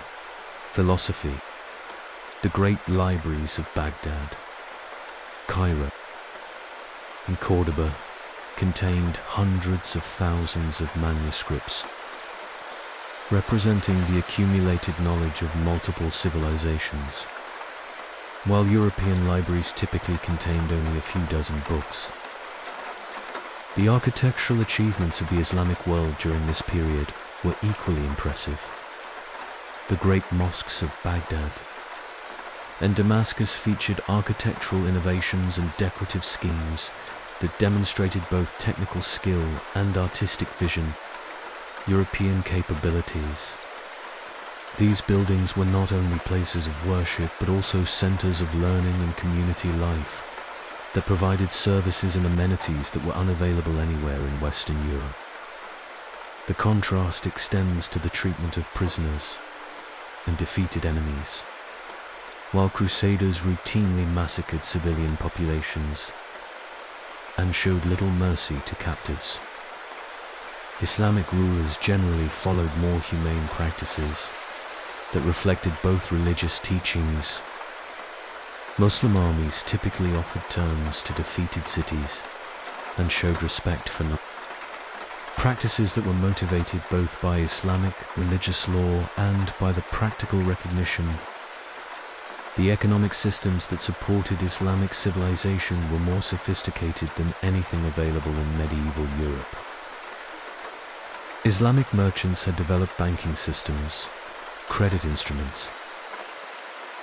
philosophy. The great libraries of Baghdad, Cairo, and Cordoba contained hundreds of thousands of manuscripts, representing the accumulated knowledge of multiple civilizations, while European libraries typically contained only a few dozen books. The architectural achievements of the Islamic world during this period were equally impressive. The great mosques of Baghdad and Damascus featured architectural innovations and decorative schemes that demonstrated both technical skill and artistic vision, European capabilities. These buildings were not only places of worship but also centers of learning and community life that provided services and amenities that were unavailable anywhere in Western Europe. The contrast extends to the treatment of prisoners and defeated enemies. While Crusaders routinely massacred civilian populations and showed little mercy to captives, Islamic rulers generally followed more humane practices that reflected both religious teachings. Muslim armies typically offered terms to defeated cities and showed respect for practices that were motivated both by Islamic religious law and by the practical recognition. The economic systems that supported Islamic civilization were more sophisticated than anything available in medieval Europe. Islamic merchants had developed banking systems, credit instruments,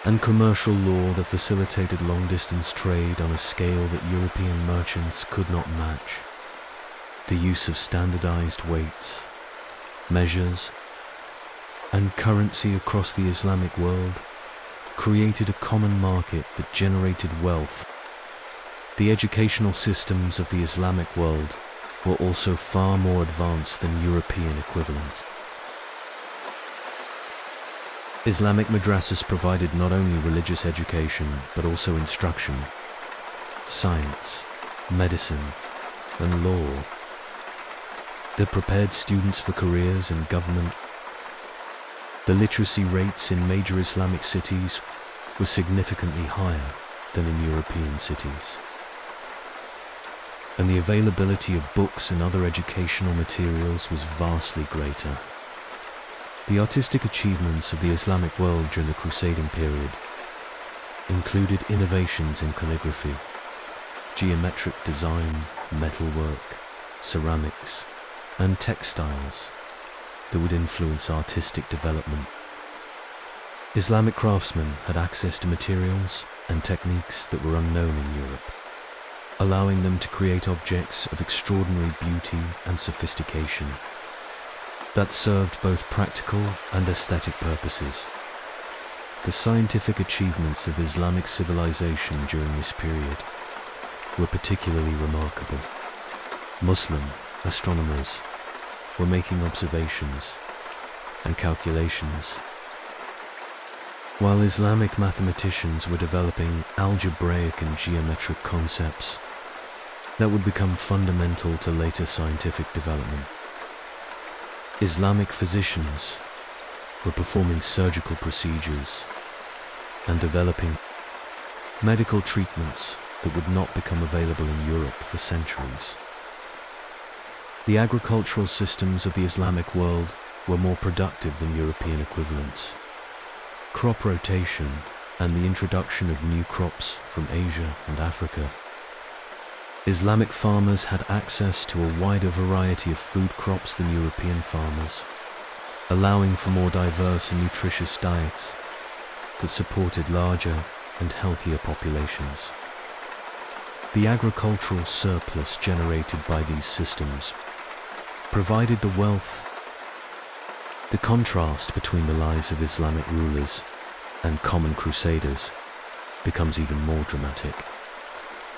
and commercial law that facilitated long-distance trade on a scale that European merchants could not match. The use of standardized weights, measures, and currency across the Islamic world created a common market that generated wealth. The educational systems of the Islamic world were also far more advanced than European equivalents. Islamic madrasas provided not only religious education but also instruction, science, medicine, and law that prepared students for careers in government. The literacy rates in major Islamic cities were significantly higher than in European cities. And the availability of books and other educational materials was vastly greater. The artistic achievements of the Islamic world during the crusading period included innovations in calligraphy, geometric design, metalwork, ceramics, and textiles that would influence artistic development. Islamic craftsmen had access to materials and techniques that were unknown in Europe, allowing them to create objects of extraordinary beauty and sophistication that served both practical and aesthetic purposes. The scientific achievements of Islamic civilization during this period were particularly remarkable. Muslim astronomers were making observations and calculations, while Islamic mathematicians were developing algebraic and geometric concepts that would become fundamental to later scientific development. Islamic physicians were performing surgical procedures and developing medical treatments that would not become available in Europe for centuries. The agricultural systems of the Islamic world were more productive than European equivalents. Crop rotation and the introduction of new crops from Asia and Africa. Islamic farmers had access to a wider variety of food crops than European farmers, allowing for more diverse and nutritious diets that supported larger and healthier populations. The agricultural surplus generated by these systems provided the wealth. The contrast between the lives of Islamic rulers and common crusaders becomes even more dramatic.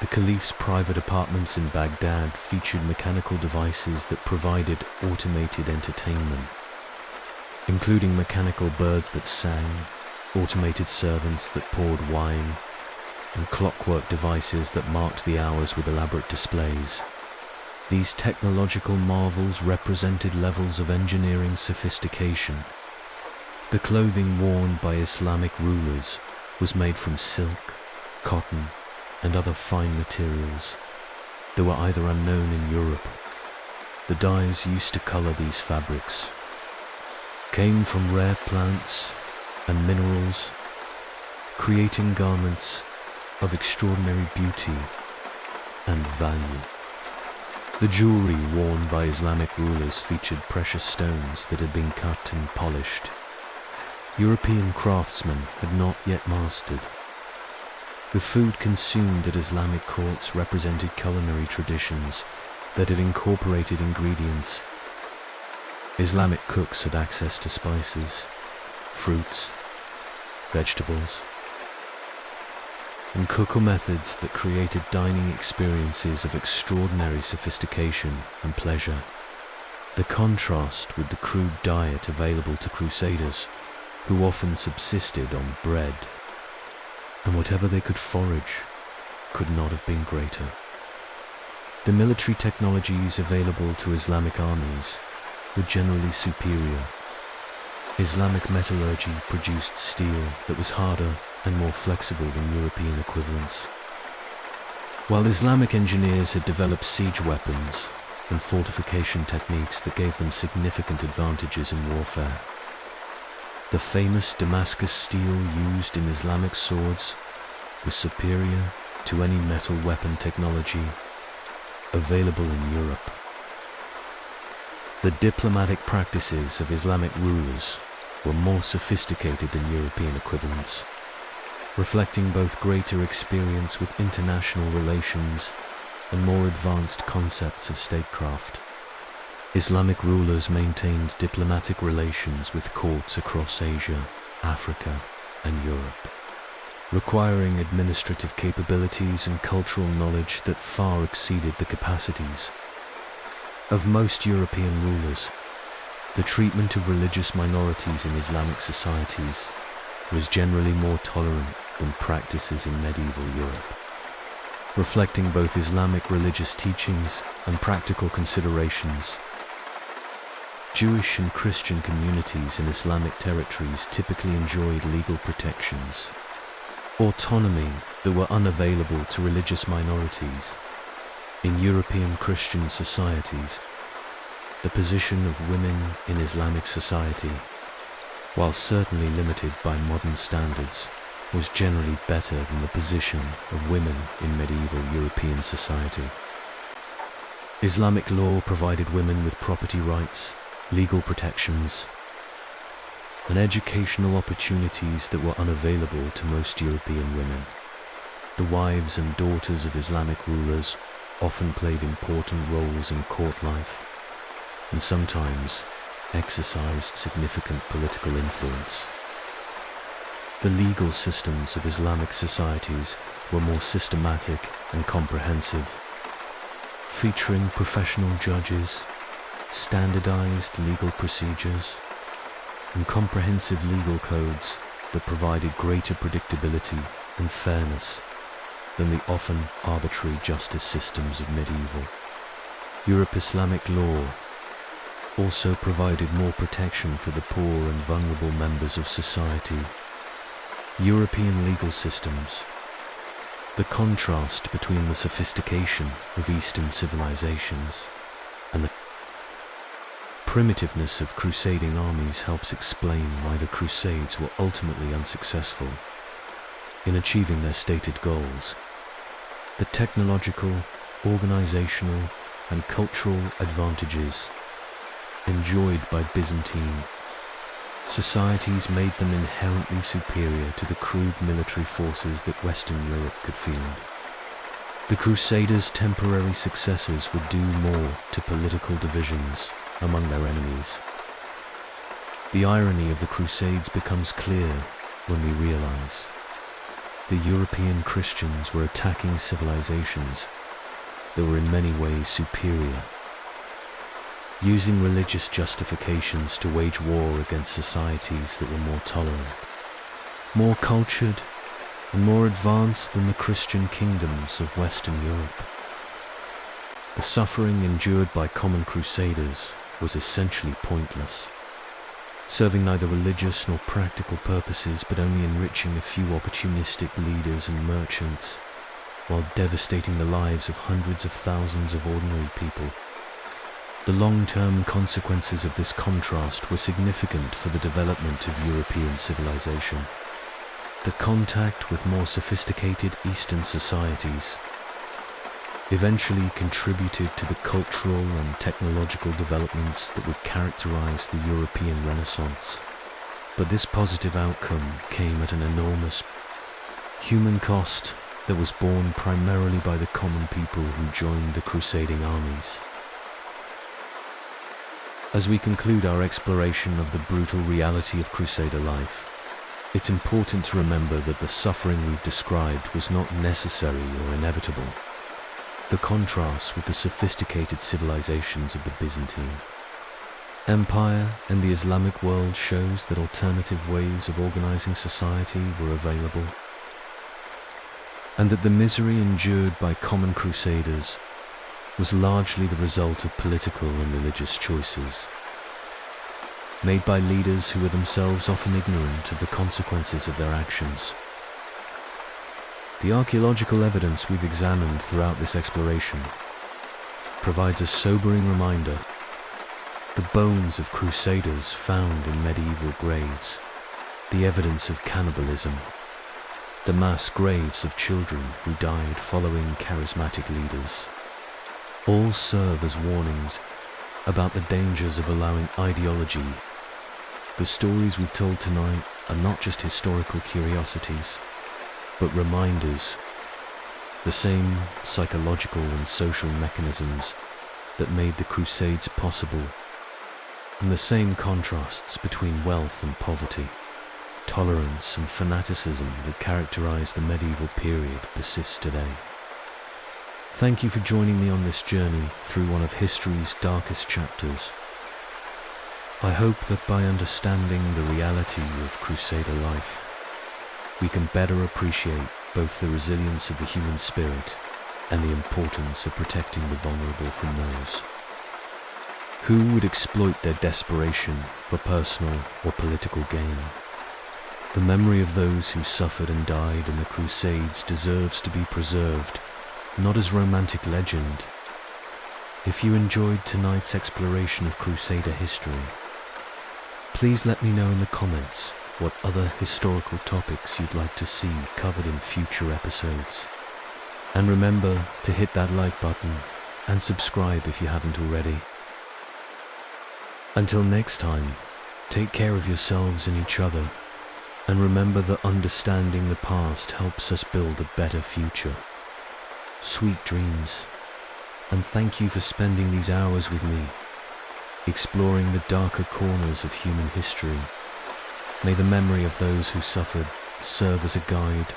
The caliph's private apartments in Baghdad featured mechanical devices that provided automated entertainment, including mechanical birds that sang, automated servants that poured wine, and clockwork devices that marked the hours with elaborate displays. These technological marvels represented levels of engineering sophistication. The clothing worn by Islamic rulers was made from silk, cotton, and other fine materials that were either unknown in Europe. The dyes used to color these fabrics came from rare plants and minerals, creating garments of extraordinary beauty and value. The jewelry worn by Islamic rulers featured precious stones that had been cut and polished. European craftsmen had not yet mastered. The food consumed at Islamic courts represented culinary traditions that had incorporated ingredients. Islamic cooks had access to spices, fruits, vegetables, and cooking methods that created dining experiences of extraordinary sophistication and pleasure. The contrast with the crude diet available to Crusaders, who often subsisted on bread, and whatever they could forage, could not have been greater. The military technologies available to Islamic armies were generally superior. Islamic metallurgy produced steel that was harder and more flexible than European equivalents, while Islamic engineers had developed siege weapons and fortification techniques that gave them significant advantages in warfare. The famous Damascus steel used in Islamic swords was superior to any metal weapon technology available in Europe. The diplomatic practices of Islamic rulers were more sophisticated than European equivalents, reflecting both greater experience with international relations and more advanced concepts of statecraft. Islamic rulers maintained diplomatic relations with courts across Asia, Africa, and Europe, requiring administrative capabilities and cultural knowledge that far exceeded the capacities of most European rulers. The treatment of religious minorities in Islamic societies was generally more tolerant than practices in medieval Europe, reflecting both Islamic religious teachings and practical considerations. Jewish and Christian communities in Islamic territories typically enjoyed legal protections, autonomy, that were unavailable to religious minorities. In European Christian societies, the position of women in Islamic society, while certainly limited by modern standards, was generally better than the position of women in medieval European society. Islamic law provided women with property rights, legal protections, and educational opportunities that were unavailable to most European women. The wives and daughters of Islamic rulers often played important roles in court life and sometimes exercised significant political influence. The legal systems of Islamic societies were more systematic and comprehensive, featuring professional judges, standardized legal procedures, and comprehensive legal codes that provided greater predictability and fairness than the often arbitrary justice systems of medieval Europe. Islamic law also provided more protection for the poor and vulnerable members of society. European legal systems. The contrast between the sophistication of Eastern civilizations and the primitiveness of crusading armies helps explain why the Crusades were ultimately unsuccessful in achieving their stated goals. The technological, organizational, and cultural advantages enjoyed by Byzantine societies made them inherently superior to the crude military forces that Western Europe could field. The Crusaders' temporary successes would do more to political divisions among their enemies. The irony of the Crusades becomes clear when we realize the European Christians were attacking civilizations that were in many ways superior, using religious justifications to wage war against societies that were more tolerant, more cultured, and more advanced than the Christian kingdoms of Western Europe. The suffering endured by common crusaders was essentially pointless, serving neither religious nor practical purposes but only enriching a few opportunistic leaders and merchants, while devastating the lives of hundreds of thousands of ordinary people. The long-term consequences of this contrast were significant for the development of European civilization. The contact with more sophisticated Eastern societies eventually contributed to the cultural and technological developments that would characterize the European Renaissance. But this positive outcome came at an enormous human cost that was borne primarily by the common people who joined the crusading armies. As we conclude our exploration of the brutal reality of Crusader life, it's important to remember that the suffering we've described was not necessary or inevitable. The contrast with the sophisticated civilizations of the Byzantine Empire and the Islamic world shows that alternative ways of organizing society were available, and that the misery endured by common crusaders was largely the result of political and religious choices made by leaders who were themselves often ignorant of the consequences of their actions. The archaeological evidence we've examined throughout this exploration provides a sobering reminder. The bones of crusaders found in medieval graves, the evidence of cannibalism, the mass graves of children who died following charismatic leaders, all serve as warnings about the dangers of allowing ideology. The stories we've told tonight are not just historical curiosities, but reminders, the same psychological and social mechanisms that made the Crusades possible, and the same contrasts between wealth and poverty, tolerance and fanaticism that characterized the medieval period persist today. Thank you for joining me on this journey through one of history's darkest chapters. I hope that by understanding the reality of Crusader life, we can better appreciate both the resilience of the human spirit and the importance of protecting the vulnerable from those who would exploit their desperation for personal or political gain. The memory of those who suffered and died in the Crusades deserves to be preserved, not as romantic legend. If you enjoyed tonight's exploration of Crusader history, please let me know in the comments what other historical topics you'd like to see covered in future episodes. And remember to hit that like button and subscribe if you haven't already. Until next time, take care of yourselves and each other, and remember that understanding the past helps us build a better future. Sweet dreams, and thank you for spending these hours with me, exploring the darker corners of human history. May the memory of those who suffered serve as a guide